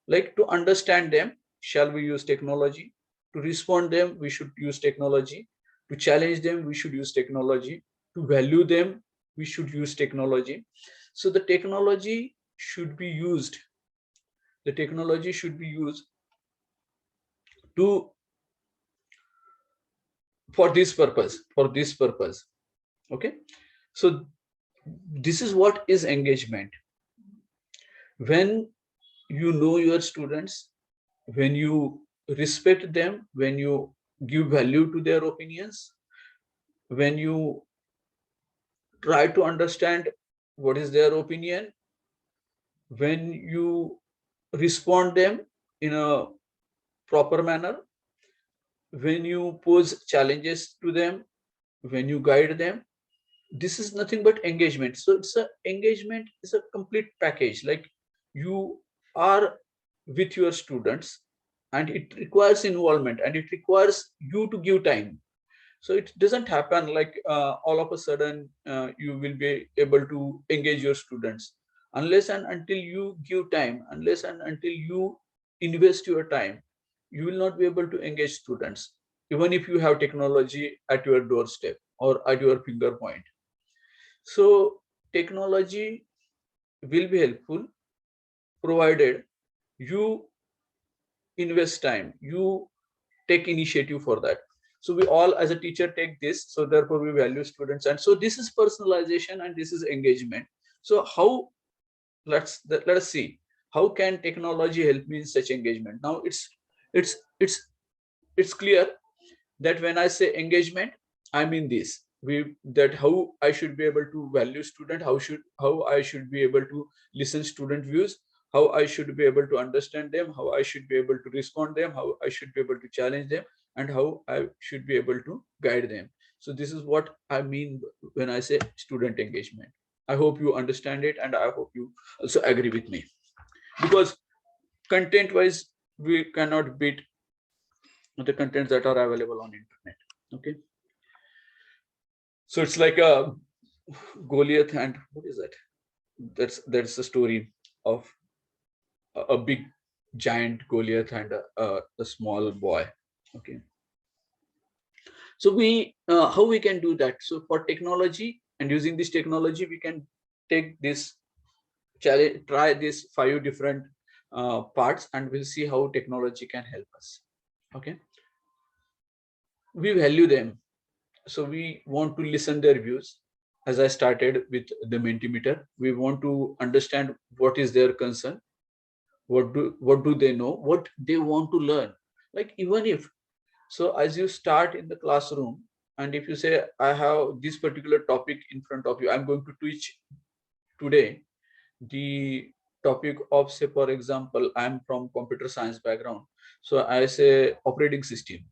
Like, to understand them, shall we use technology? To respond them, we should use technology. To challenge them, we should use technology. To value them, we should use technology. So the technology should be used. The technology should be used to for this purpose. For this purpose. Okay. So this is what is engagement. When you know your students, when you respect them, when you give value to their opinions, when you try to understand what is their opinion, when you respond them in a proper manner, when you pose challenges to them, when you guide them, this is nothing but engagement. So it's a engagement is a complete package. Like, you are with your students, and it requires involvement, and it requires you to give time. So it doesn't happen like all of a sudden you will be able to engage your students. Unless and until you give time, unless and until you invest your time, you will not be able to engage students, even if you have technology at your doorstep or at your finger point. So technology will be helpful provided you invest time, you take initiative for that. So we all as a teacher take this, so therefore we value students. And so this is personalization and this is engagement. So how, let us see, how can technology help me in such engagement? Now it's it's it's clear that when I say engagement, I mean this, we that how I should be able to value student, how I should be able to listen student views, how I should be able to understand them, how I should be able to respond them, how I should be able to challenge them, and how I should be able to guide them. So this is what I mean when I say student engagement. I hope you understand it, and I hope you also agree with me, because content wise we cannot beat the contents that are available on internet. Okay, so it's like a Goliath, and what is that? That's the story of a big giant Goliath and a small boy. Okay, so we how we can do that? So for technology, and using this technology, we can take this challenge, try these 5 different parts, and we'll see how technology can help us. Okay, we value them, so we want to listen their views. As I started with the Mentimeter, we want to understand what is their concern, what do they know, what they want to learn. Like, even if, so as you start in the classroom, and if you say, I have this particular topic in front of you, I'm going to teach today the topic of, say for example, I'm from computer science background, so I say operating system.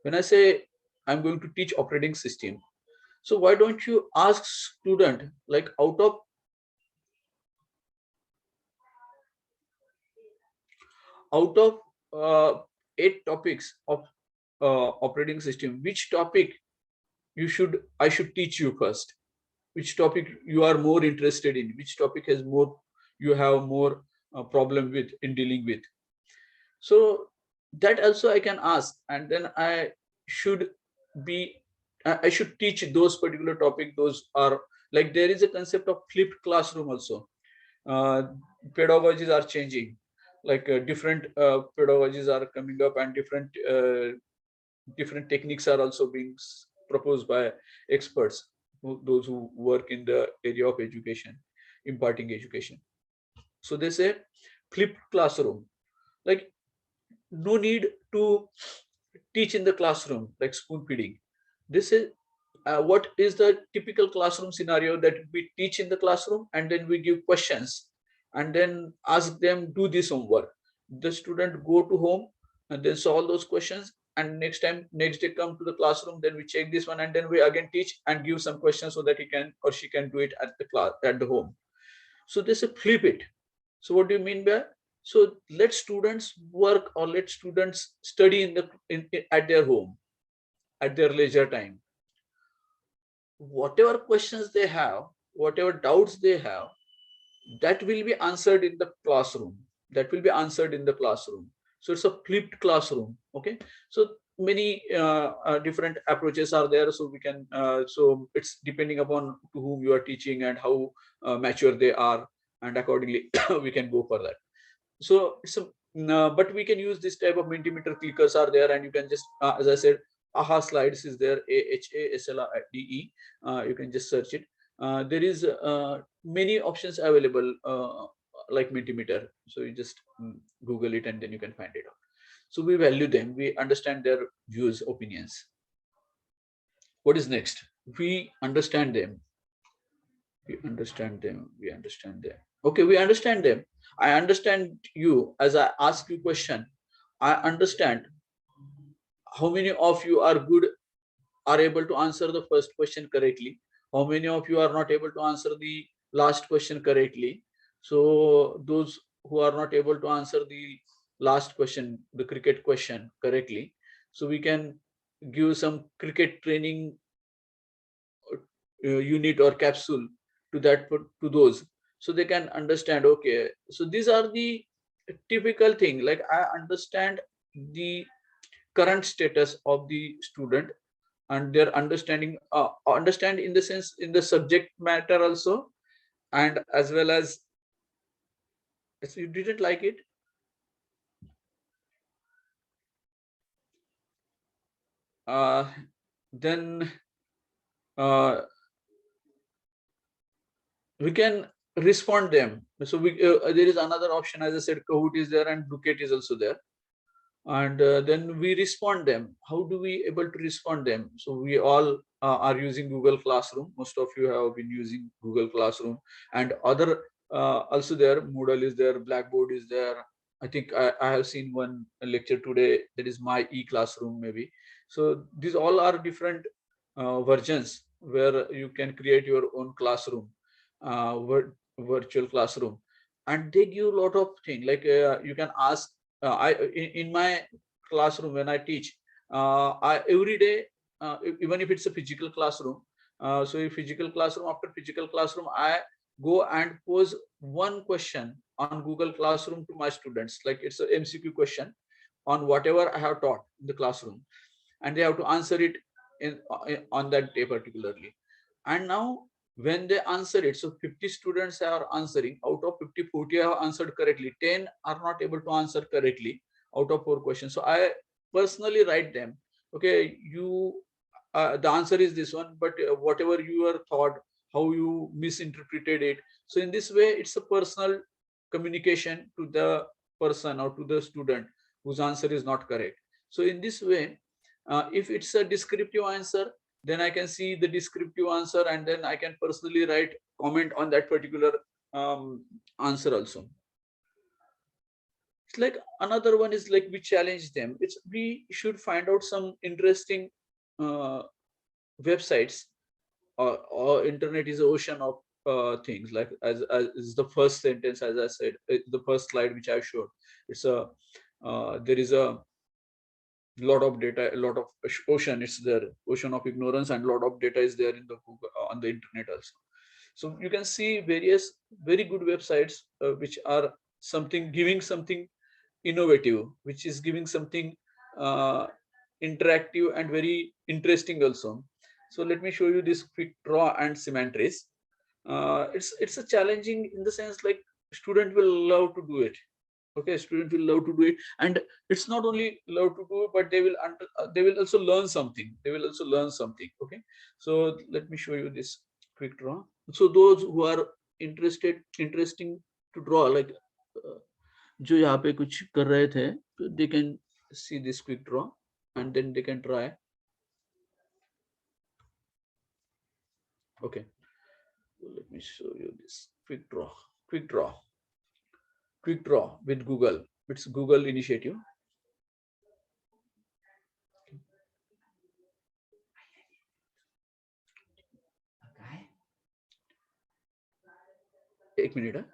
When I say I'm going to teach operating system, so why don't you ask student, like, out of 8 topics of operating system, which topic I should teach you first? Which topic you are more interested in? Which topic has more, you have more problem with in dealing with? So that also I can ask, and then I should be I should teach those particular topic. Those are, like, there is a concept of flipped classroom also. Pedagogies are changing, like different pedagogies are coming up, and different techniques are also being proposed by experts, those who work in the area of education, imparting education. So they say flipped classroom, like no need to teach in the classroom like spoon feeding. This is what is the typical classroom scenario, that we teach in the classroom and then we give questions and then ask them do this homework. The student go to home and then solve those questions, and next day come to the classroom, then we check this one, and then we again teach and give some questions so that he can or she can do it at the class at the home. So they say flip it. So what do you mean by? So let students work or let students study at their home, at their leisure time. Whatever questions they have, whatever doubts they have, that will be answered in the classroom. That will be answered in the classroom. So it's a flipped classroom. Okay. So many different approaches are there. So we can, so it's depending upon to whom you are teaching and how mature they are, and accordingly we can go for that. So it's a, but we can use this type of Mentimeter clickers are there, and you can just, as I said, AHA slides is there, AHASLIDE. You can just search it. There is many options available like Mentimeter. So you just Google it and then you can find it out. So we value them, we understand their views, opinions. What is next? We understand them. We understand them. We understand them. Okay, we understand them. I understand you as I ask you question. I understand how many of you are good, are able to answer the first question correctly. How many of you are not able to answer the last question correctly? So those who are not able to answer the last question, the cricket question correctly, so we can give some cricket training unit or capsule to that, to those, so they can understand. Okay, so these are the typical thing, like I understand the current status of the student and their understanding, understand in the sense in the subject matter also, and as well as, so you didn't like it, then uh, we can respond them. So we there is another option, as I said, Kahoot is there and Bouquet is also there, and then we respond them. How do we able to respond them? So we all are using Google Classroom. Most of you have been using Google Classroom, and other also there. Moodle is there, Blackboard is there. I think I have seen one lecture today, that is my e-classroom maybe. So these all are different versions where you can create your own classroom, virtual classroom, and they give a lot of things, like you can ask, in my classroom when I teach, I every day, even if it's a physical classroom, so in physical classroom, after physical classroom, I go and pose one question on Google Classroom to my students, like it's a MCQ question on whatever I have taught in the classroom, and they have to answer it on that day particularly. And now when they answer it, so 50 students are answering, out of 50, 40 have answered correctly, 10 are not able to answer correctly out of 4 questions. So I personally write them, okay, you the answer is this one, but whatever you are thought, how you misinterpreted it. So in this way, it's a personal communication to the person or to the student whose answer is not correct. So in this way, if it's a descriptive answer, then I can see the descriptive answer, and then I can personally write comment on that particular answer also. It's like another one is like we challenge them. It's we should find out some interesting websites, or internet is an ocean of things, like as is the first sentence, as I said, the first slide which I showed. It's a there is a lot of data, a lot of ocean, it's there, ocean of ignorance, and a lot of data is there in the Google, on the internet also. So you can see various very good websites which are something giving something innovative, which is giving something interactive and very interesting also. So let me show you this quick draw and Symantries. It's a challenging in the sense, like student will love to do it. Okay, student will love to do it, and it's not only love to do, but they will also learn something. They will also learn something. Okay, so let me show you this quick draw. So those who are interesting to draw, like जो यहाँ पे कुछ कर रहे थे, they can see this quick draw and then they can try. Okay, so let me show you this quick draw. Quick draw with Google. It's Google initiative. एक minute है.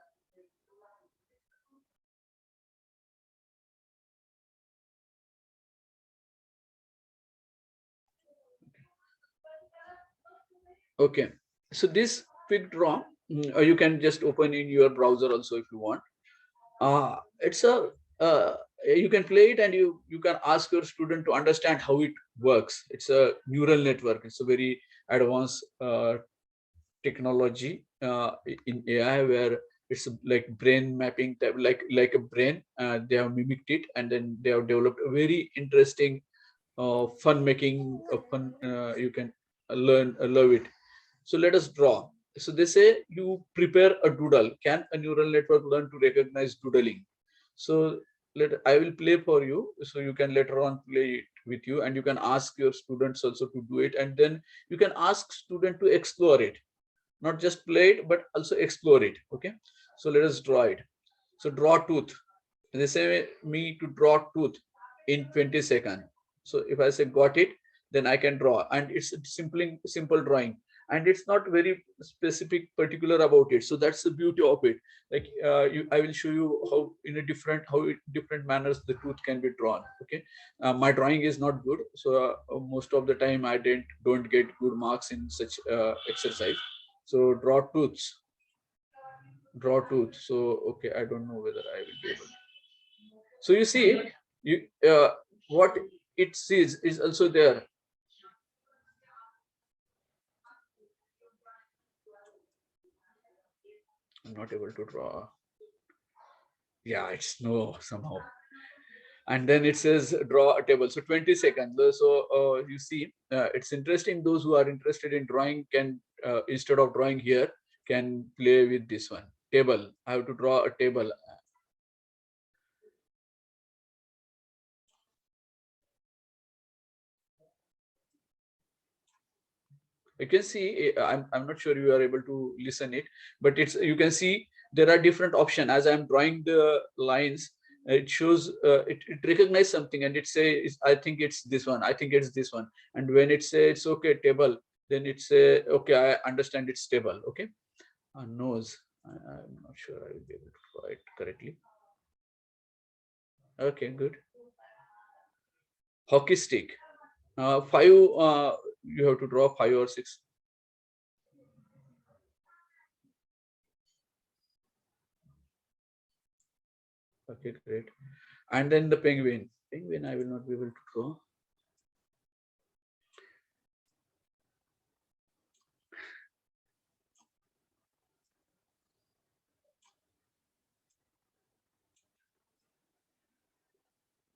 Okay, so this quick draw, you can just open in your browser also if you want. It's a you can play it, and you can ask your student to understand how it works. It's a neural network. It's a very advanced technology in AI, where it's like brain mapping, like a brain. They have mimicked it, and then they have developed a very interesting fun making fun. You can love it. So let us draw. So they say you prepare a doodle. Can a neural network learn to recognize doodling? So I will play for you, so you can later on play it with you, and you can ask your students also to do it, and then you can ask student to explore it, not just play it but also explore it. Okay, so let us draw it. So draw tooth. They say me to draw tooth in 20 seconds. So if I say got it, then I can draw, and it's simple drawing, and it's not very specific particular about it. So that's the beauty of it. Like I will show you how in different manners the tooth can be drawn. Okay, my drawing is not good, so most of the time I don't get good marks in such exercise. So draw tooth. So okay, I don't know whether I will be able to. So you see, what it sees is also there. I'm not able to draw. Yeah, it's no somehow. And then it says draw a table. So 20 seconds. So you see, it's interesting. Those who are interested in drawing can, instead of drawing here, can play with this one. Table. I have to draw a table. You can see, I'm not sure you are able to listen it, but you can see there are different options. As I'm drawing the lines, it shows it recognizes something, and it says I think it's this one, I think it's this one. And when it says it's okay table, then it say okay, I understand it's table. Okay, nose, I'm not sure I will be able to draw it correctly. Okay, good. Hockey stick. 5, you have to draw 5 or 6. Okay, great. And then the penguin. Penguin, I will not be able to draw.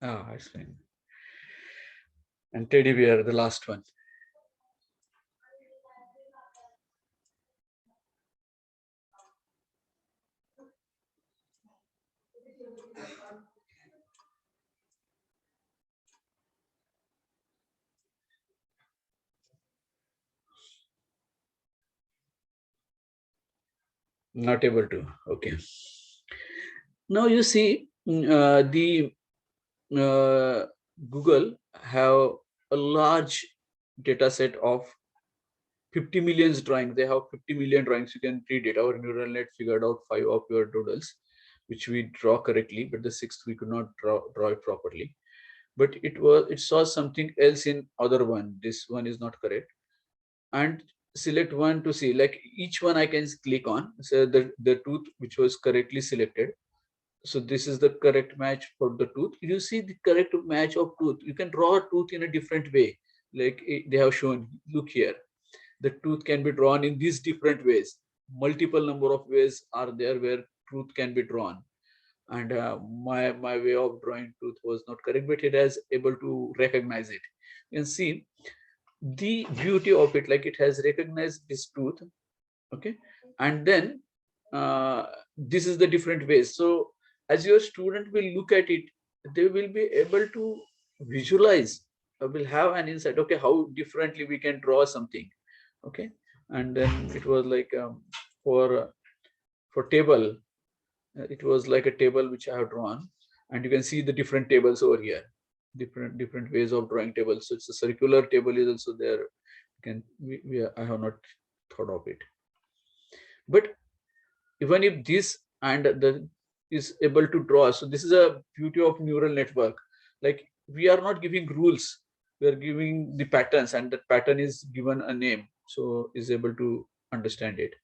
Ah, it's fine. And teddy bear, the last one. Not able to. Okay. Now you see, the Google have a large data set of 50 million drawings. They have 50 million drawings. You can read it. Our neural net figured out 5 of your doodles, which we draw correctly, but the 6th we could not draw it properly. But it saw something else in other one. This one is not correct. And select one to see, like each one I can click on. So the tooth which was correctly selected. So this is the correct match for the tooth. You see the correct match of tooth. You can draw a tooth in a different way. Like they have shown, look here. The tooth can be drawn in these different ways. Multiple number of ways are there where truth can be drawn. And my way of drawing truth was not correct, but it has able to recognize it. You can see the beauty of it, like it has recognized this truth. Okay, and then this is the different ways. So as your student will look at it, they will be able to visualize, will have an insight, okay, how differently we can draw something. Okay, and then it was like for table, it was like a table which I have drawn, and you can see the different tables over here, different ways of drawing tables. So it's a circular table is also there. I have not thought of it, but even if this and the is able to draw, so this is a beauty of neural network. Like we are not giving rules, we are giving the patterns, and that pattern is given a name, so is able to understand it.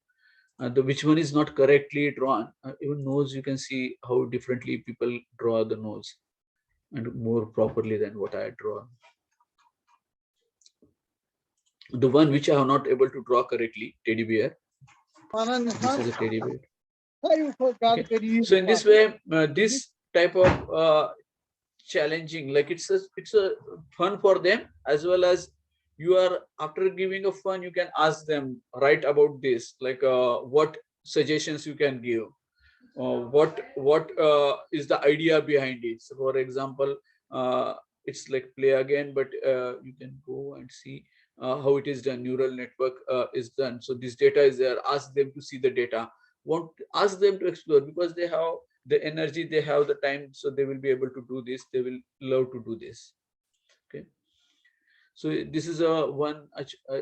The which one is not correctly drawn, even nose, you can see how differently people draw the nose and more properly than what I draw. The one which I have not able to draw correctly, teddy bear. This is a teddy bear. Okay. So in this way, this type of challenging, like it's a fun for them, as well as you are, after giving a fun, you can ask them, write about this, like what suggestions you can give, what is the idea behind it. So for example, it's like play again, but you can go and see how it is done. Neural network is done, so this data is there. Ask them to see the data, ask them to explore, because they have the energy, they have the time, so they will be able to do this, they will love to do this. Okay, so this is a one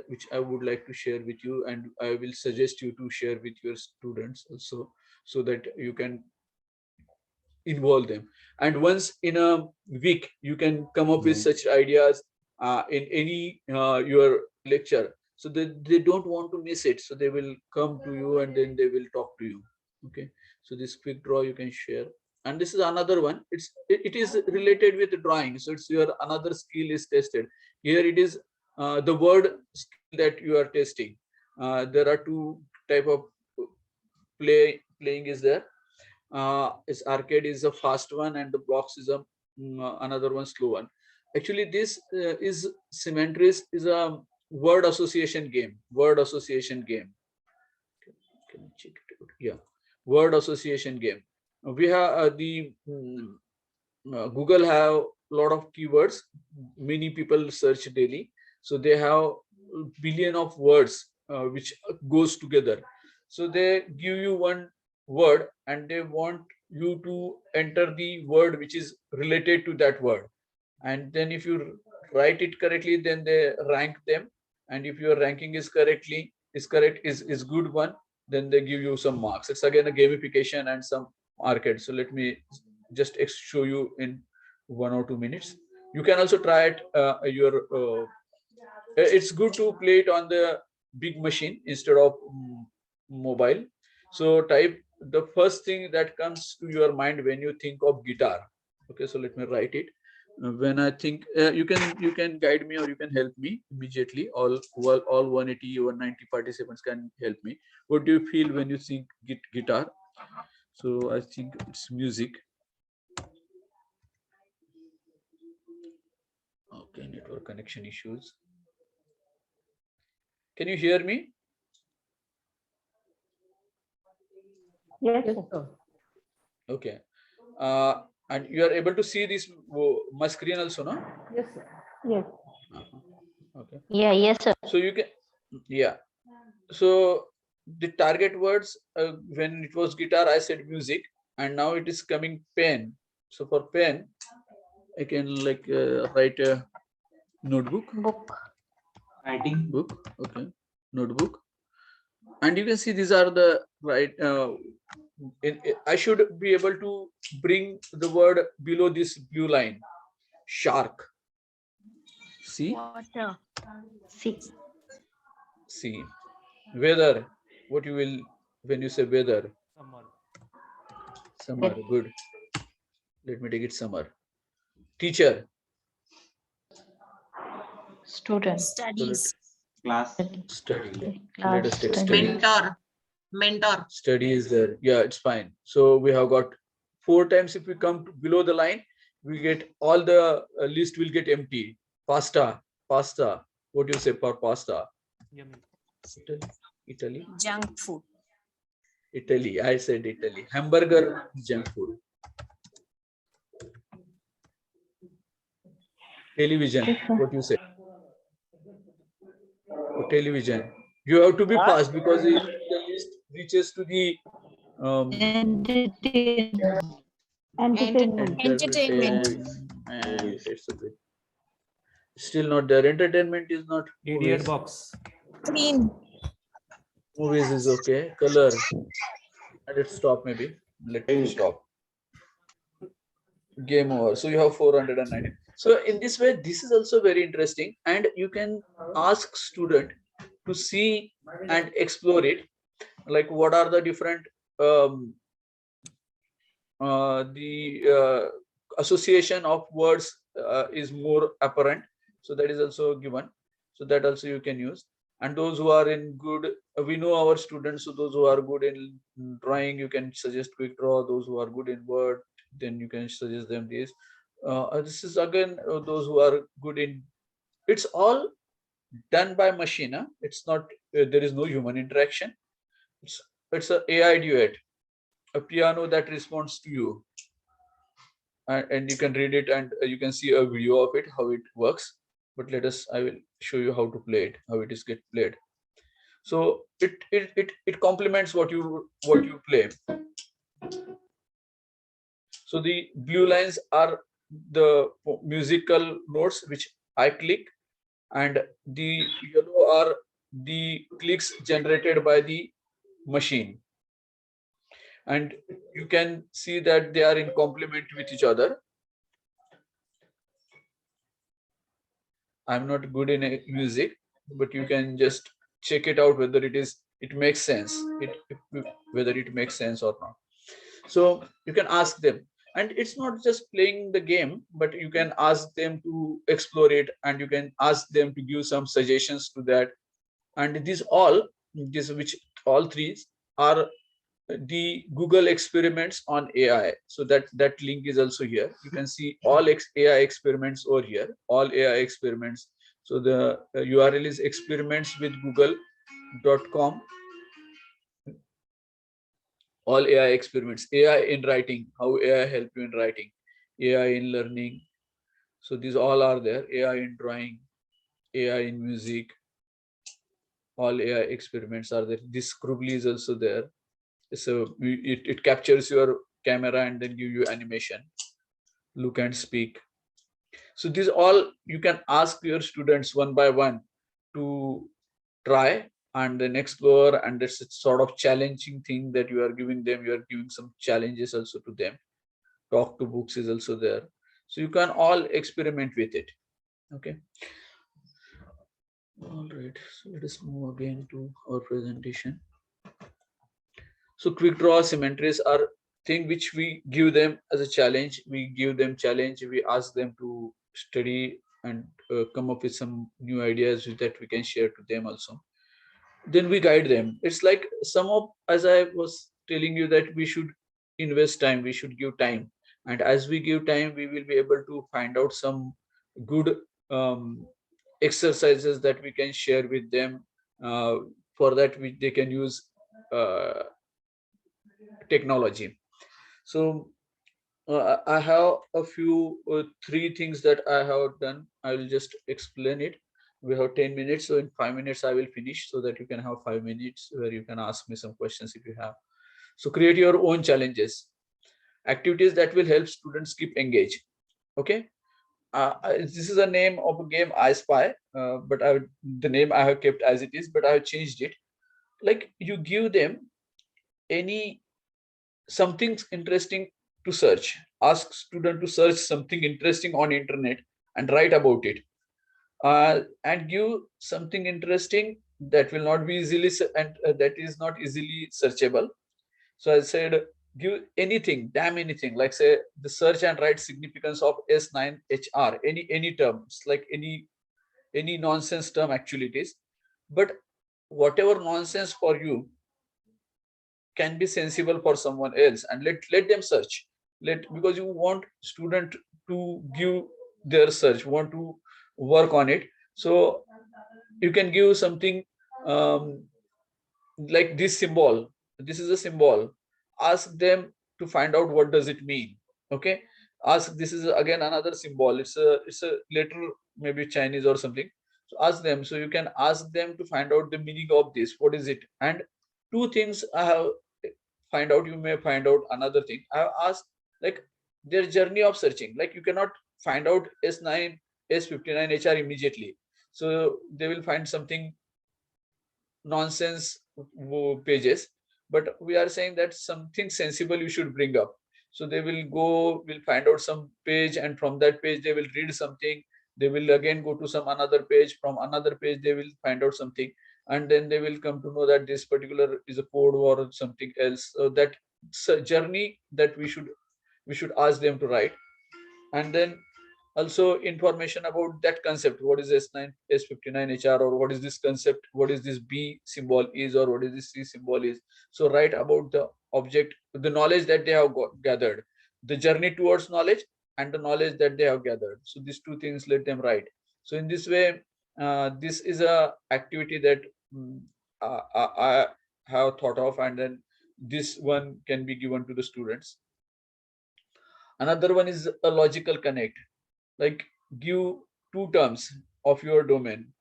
which I would like to share with you, and I will suggest you to share with your students also, so that you can involve them. And once in a week you can come up with such ideas in any your lecture, so that they don't want to miss it, so they will come to you and then they will talk to you. Okay, so this quick draw you can share. And this is another one, it is related with drawing, so it's your another skill is tested here. It is the word skill that you are testing. There are two type of playing is there. Is arcade is a fast one, and the blocks is a another one slow one. Actually, this is Symmetries is a word association game. Word association game. Can you check it out? Yeah, word association game. We have Google have a lot of keywords. Many people search daily, so they have billion of words which goes together. So they give you one word and they want you to enter the word which is related to that word, and then if you write it correctly, then they rank them, and if your ranking is correct, is good one, then they give you some marks. It's again a gamification and some arcade. So let me just show you in 1 or 2 minutes. You can also try it your it's good to play it on the big machine instead of mobile. So type the first thing that comes to your mind when you think of guitar. Okay, so let me write it. When I think, you can guide me or you can help me immediately. All 180 or 90 participants can help me. What do you feel when you think guitar? So I think it's music. Okay, network connection issues. Can you hear me? Yes, Yes, sir. sir. Okay. And you are able to see this my screen also, no? Yes, sir. Yes. Okay. Yeah, yes, sir. So you can, yeah. So the target words, when it was guitar, I said music, and now it is coming pen. So for pen, I can like write a notebook. Book. Writing book. Okay, notebook. And you can see these are the right. I should be able to bring the word below this blue line. Shark. See. Water. See. See. Weather. What you will when you say weather? Summer. Good. Let me take it summer. Teacher. Student. So Studies. study. Class Let us take study. Mentor. Mentor. Study is there. Yeah, it's fine. So we have got 4 times. If we come to below the line, we get all the list will get empty. Pasta, pasta. What do you say for pasta? Italy, Italy, Junk food. Italy. I said Italy. Hamburger, junk food. Television. What you say? Television. You have to be fast because if the list reaches to the Entertainment. Entertainment. It's a bit still not there. Entertainment is not. Idiot Movies. box. Clean. Movies is okay. Color. Let it stop maybe. Let me stop. Game over. So you have 490. So in this way, this is also very interesting, and you can ask student to see and explore it. Like what are the different association of words is more apparent. So that is also given. So that also you can use. And those who are in good, we know our students. So those who are good in drawing, you can suggest quick draw. Those who are good in word, then you can suggest them this. This is again those who are good in. It's all done by machine. Huh? It's not. There is no human interaction. It's a AI duet, a piano that responds to you, and you can read it and you can see a video of it how it works. But I will show you how to play it, how it is get played. So it complements what you play. So the blue lines are the musical notes which I click, and the yellow are the clicks generated by the machine. And you can see that they are in complement with each other. I'm not good in music, but you can just check it out whether it makes sense, whether it makes sense or not. So you can ask them, and it's not just playing the game, but you can ask them to explore it, and you can ask them to give some suggestions to that. And these which all three are the Google experiments on AI. So that link is also here. You can see all AI experiments over here, all AI experiments. So the URL is experimentswithgoogle.com. All AI experiments, AI in writing, how AI help you in writing, AI in learning. So these all are there. AI in drawing, AI in music, all AI experiments are there. This Scribbly is also there. So it captures your camera and then give you animation, look and speak. So these all you can ask your students one by one to try and then explore, and it's a sort of challenging thing that you are giving them. You are giving some challenges also to them. Talk to books is also there. So you can all experiment with it. Okay. All right. So let us move again to our presentation. So quick draw symmetries are thing which we give them as a challenge. We give them challenge. We ask them to study and come up with some new ideas that we can share to them also. Then we guide them. It's like as I was telling you, that we should invest time. We should give time, and as we give time, we will be able to find out some good exercises that we can share with them. For that, they can use technology. So I have a few 3 things that I have done. I will just explain it. We have 10 minutes, so in 5 minutes I will finish, so that you can have 5 minutes where you can ask me some questions if you have. So create your own challenges, activities that will help students keep engaged. Okay. This is a name of a game, I Spy, but the name I have kept as it is, but I have changed it. Like, you give them something interesting to search. Ask student to search something interesting on internet and write about it, and give something interesting that will not be easily that is not easily searchable. So I said, give anything, damn anything, like say the search and write significance of S9HR, any terms, like any nonsense term actually it is. But whatever nonsense for you, can be sensible for someone else, and let them search. Because you want student to give their search, want to work on it. So you can give something um, like this symbol. This is a symbol. Ask them to find out what does it mean. Okay. Ask, this is again another symbol. It's a letter, maybe Chinese or something. So ask them. So you can ask them to find out the meaning of this. What is it? And two things I have find out. You may find out another thing. I have asked like their journey of searching. Like you cannot find out S9, S59 HR immediately. So they will find something nonsense pages, but we are saying that something sensible you should bring up. So they will find out some page, and from that page they will read something. They will again go to some another page. From another page they will find out something, and then they will come to know that this particular is a code or something else. So that journey that we should ask them to write. And then also information about that concept. What is S9, S59 HR, or what is this concept? What is this B symbol is, or what is this C symbol is? So write about the object, the knowledge that they have gathered, the journey towards knowledge, and the knowledge that they have gathered. So these two things, let them write. So in this way, this is a activity that I have thought of, and then this one can be given to the students. Another one is a logical connect. Like give two terms of your domain,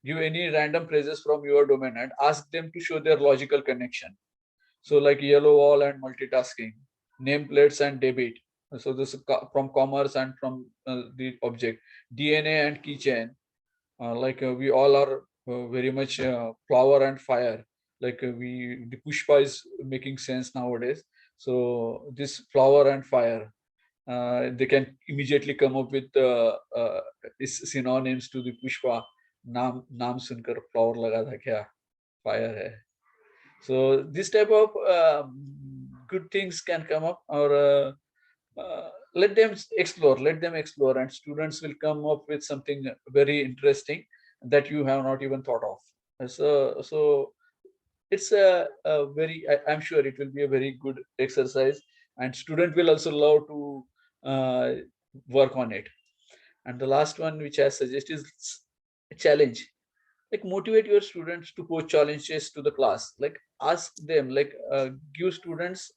give any random phrases from your domain, and ask them to show their logical connection. So like yellow wall and multitasking, nameplates and debit. So this is from commerce and from the object, DNA and keychain. We all are very much flower and fire. The pushpa is making sense nowadays. So this flower and fire, they can immediately come up with synonyms to the pushpa. नाम सुनकर flower लगा था क्या, fire है. So this type of good things can come up, or let them explore, and students will come up with something very interesting that you have not even thought of. So it's a very, I'm sure it will be a very good exercise, and student will also love to work on it. And the last one which I suggest is a challenge. Like motivate your students to pose challenges to the class. Like ask them, give students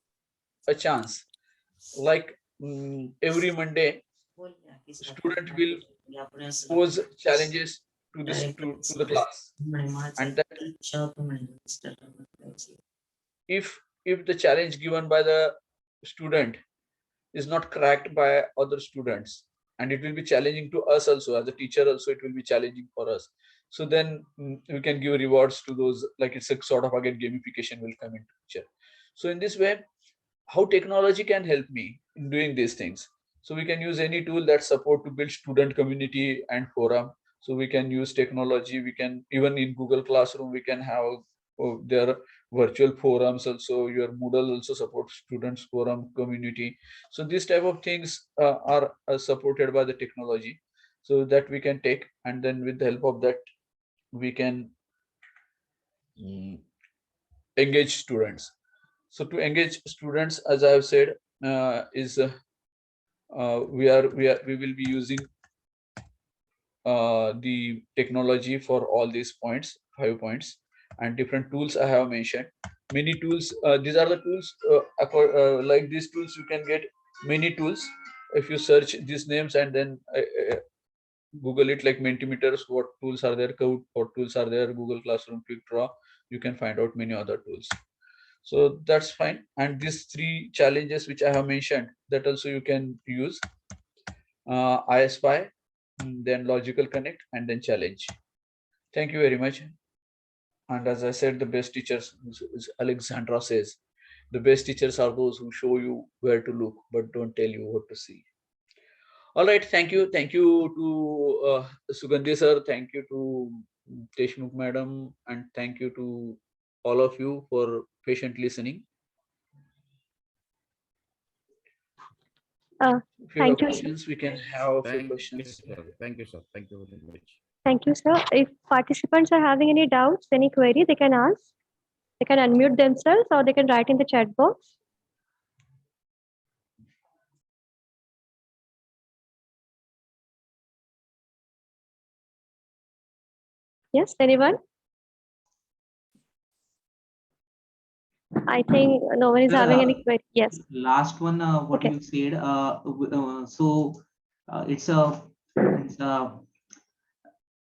a chance. Like every Monday, student will pose challenges to this to the class, and that if the challenge given by the student is not cracked by other students, and it will be challenging to us also as a teacher, also it will be challenging for us. So then we can give rewards to those. Like it's a sort of, again, gamification will come into picture. So in this way, how technology can help me in doing these things? So we can use any tool that support to build student community and forum. So we can use technology. We can, even in Google Classroom, we can have their virtual forums also. Your Moodle also supports students forum community. So these type of things are supported by the technology, so that we can take, and then with the help of that we can engage students. So to engage students, as I have said, we will be using the technology for all these points, 5 points, and different tools I have mentioned. Many tools. These are the tools. Like these tools, you can get many tools if you search these names and then Google it, like Mentimeters. What tools are there? Kahoot, what tools are there? Google Classroom, Quick Draw. You can find out many other tools. So that's fine. And these 3 challenges which I have mentioned, that also you can use. I Spy, then Logical Connect, and then challenge. Thank you very much. And as I said, the best teachers, as Alexandra says, the best teachers are those who show you where to look but don't tell you what to see. All right, thank you to Sugandhi sir, thank you to Deshmukh madam, and thank you to all of you for patient listening. If you have Thank you. questions, we can have a few Thank you, questions. sir. Thank you, sir. Thank you very much. Thank you, sir. If participants are having any doubts, any query, they can ask. They can unmute themselves or they can write in the chat box. Yes, anyone? I think no one is Sir, having any query. Yes. last one, what Okay. you said, it's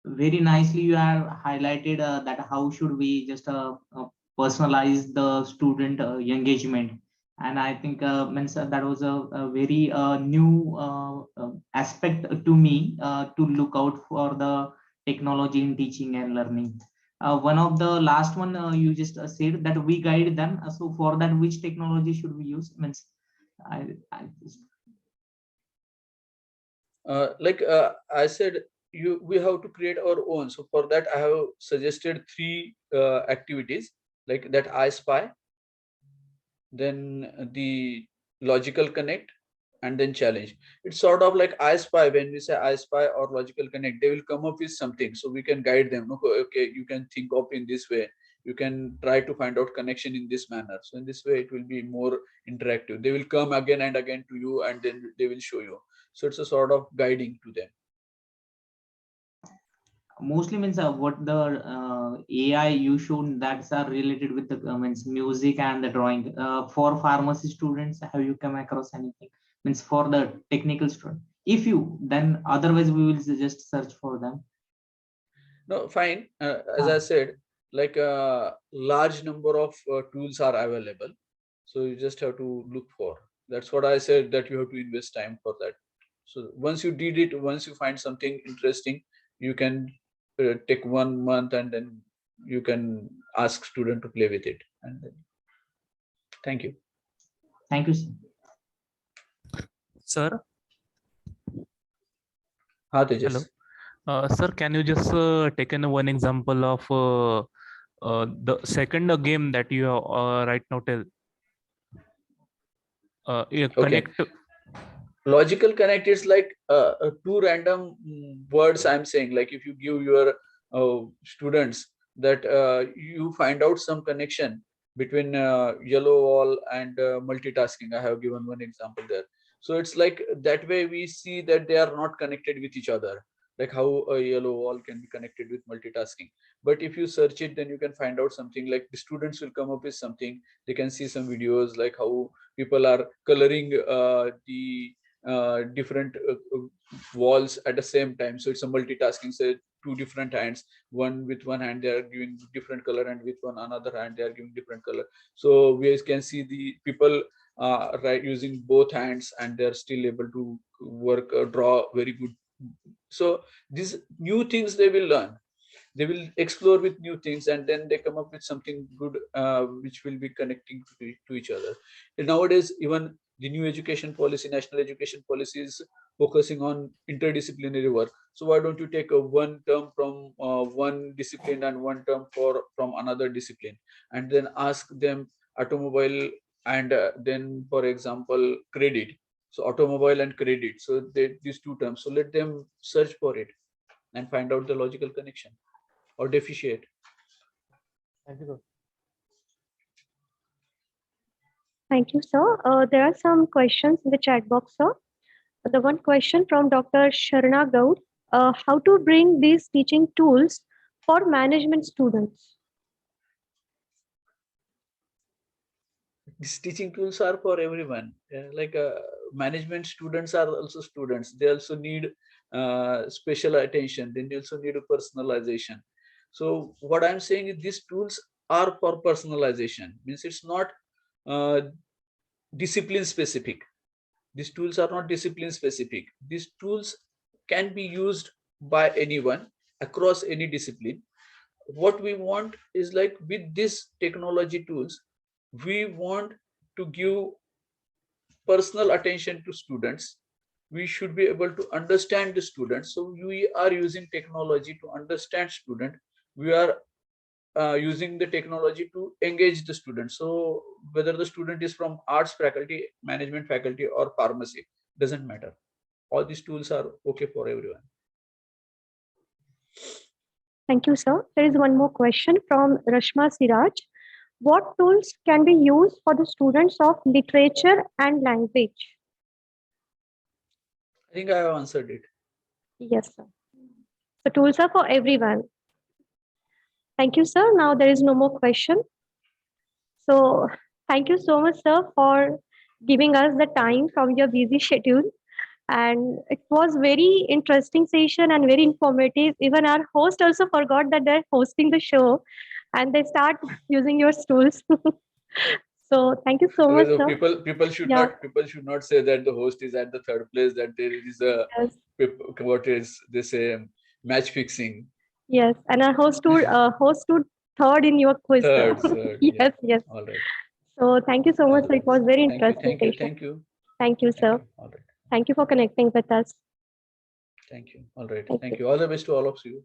very nicely you have highlighted that how should we just personalize the student engagement, and I think means that was a very new aspect to me to look out for the technology in teaching and learning. One of the last one you just said that we guide them, so for that which technology should we use, means I just, I said, we have to create our own. So for that, I have suggested three activities, like that I spy, then the logical connect, and then challenge. It's sort of like I spy. When we say I spy or logical connect, they will come up with something, so we can guide them. Okay, you can think of in this way, you can try to find out connection in this manner. So in this way it will be more interactive. They will come again and again to you, and then they will show you. So it's a sort of guiding to them. mostly means what the AI you shown that's are related with the means music and the drawing. For pharmacy students, have you come across anything? Means for the technical student, if you, then otherwise we will just search for them. No, fine. As I said, like a large number of tools are available, so you just have to look for. That's what I said, that you have to invest time for that. So once you did it, once you find something interesting, you can take 1 month, and then you can ask student to play with it. And then, thank you. Thank you, sir. Sir, Tejas. hello. Sir, can you just take in one example of the second game that you right now tell? Connect. Logical connect is like two random words I'm saying. Like if you give your students that you find out some connection between yellow wall and multitasking. I have given one example there. So it's like that way we see that they are not connected with each other, like how a yellow wall can be connected with multitasking. But if you search it, then you can find out something. Like the students will come up with something. They can see some videos like how people are coloring the different walls at the same time. So it's a multitasking. So two different hands, one with one hand they are giving different color, and with one another hand they are giving different color. So we can see the people right using both hands, and they're still able to work draw very good. So these new things they will learn, they will explore with new things, and then they come up with something good which will be connecting to each other. And nowadays, even the new education policy, national education policy, is focusing on interdisciplinary work. So why don't you take a one term from one discipline and one term from another discipline, and then ask them automobile and then, for example, credit. So automobile and credit, so these two terms, so let them search for it and find out the logical connection or deficient. Thank you, sir. Thank you, sir. There are some questions in the chat box, sir. The one question from Dr. Sharna Gaud, how to bring these teaching tools for management students? These teaching tools are for everyone. Management students are also students. They also need special attention. They also need a personalization. So what I'm saying is these tools are for personalization. Means it's not uh, discipline specific. These tools are not discipline specific. These tools can be used by anyone across any discipline. What we want is, like, with these technology tools, we want to give personal attention to students. We should be able to understand the students. So we are using technology to understand student. We are using the technology to engage the student. So whether the student is from arts faculty, management faculty, or pharmacy, doesn't matter. All these tools are okay for everyone. Thank you, sir. There is one more question from Rashma Siraj. What tools can be used for the students of literature and language? I think I have answered it. Yes, sir. The tools are for everyone. Thank you, sir. Now there is no more question. So thank you so much, sir, for giving us the time from your busy schedule. And it was very interesting session and very informative. Even our host also forgot that they're hosting the show and they start using your tools. So thank you so much, Okay, so sir. people should Yeah. not say that the host is at the third place, that there is a Yes. what is they say match fixing. Yes. And our host stood third in your quiz, sir. Third, yeah. Yes, yes. All right. So thank you so much, All sir. right. It was very Thank you. interesting Thank you. session. Thank you. Thank you, Thank sir. you. All right. Thank you for connecting with us. Thank you. All right. Thank Thank you. you. All the best to all of you.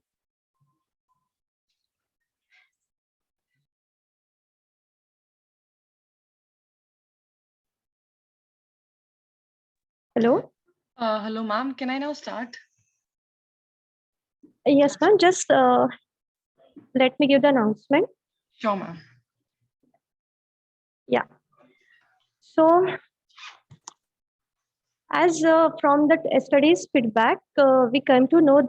Hello? Hello, ma'am. Can I now start? Yes, ma'am. Just let me give the announcement. Sure, ma'am. Yeah. So, as from the yesterday's feedback, we came to know that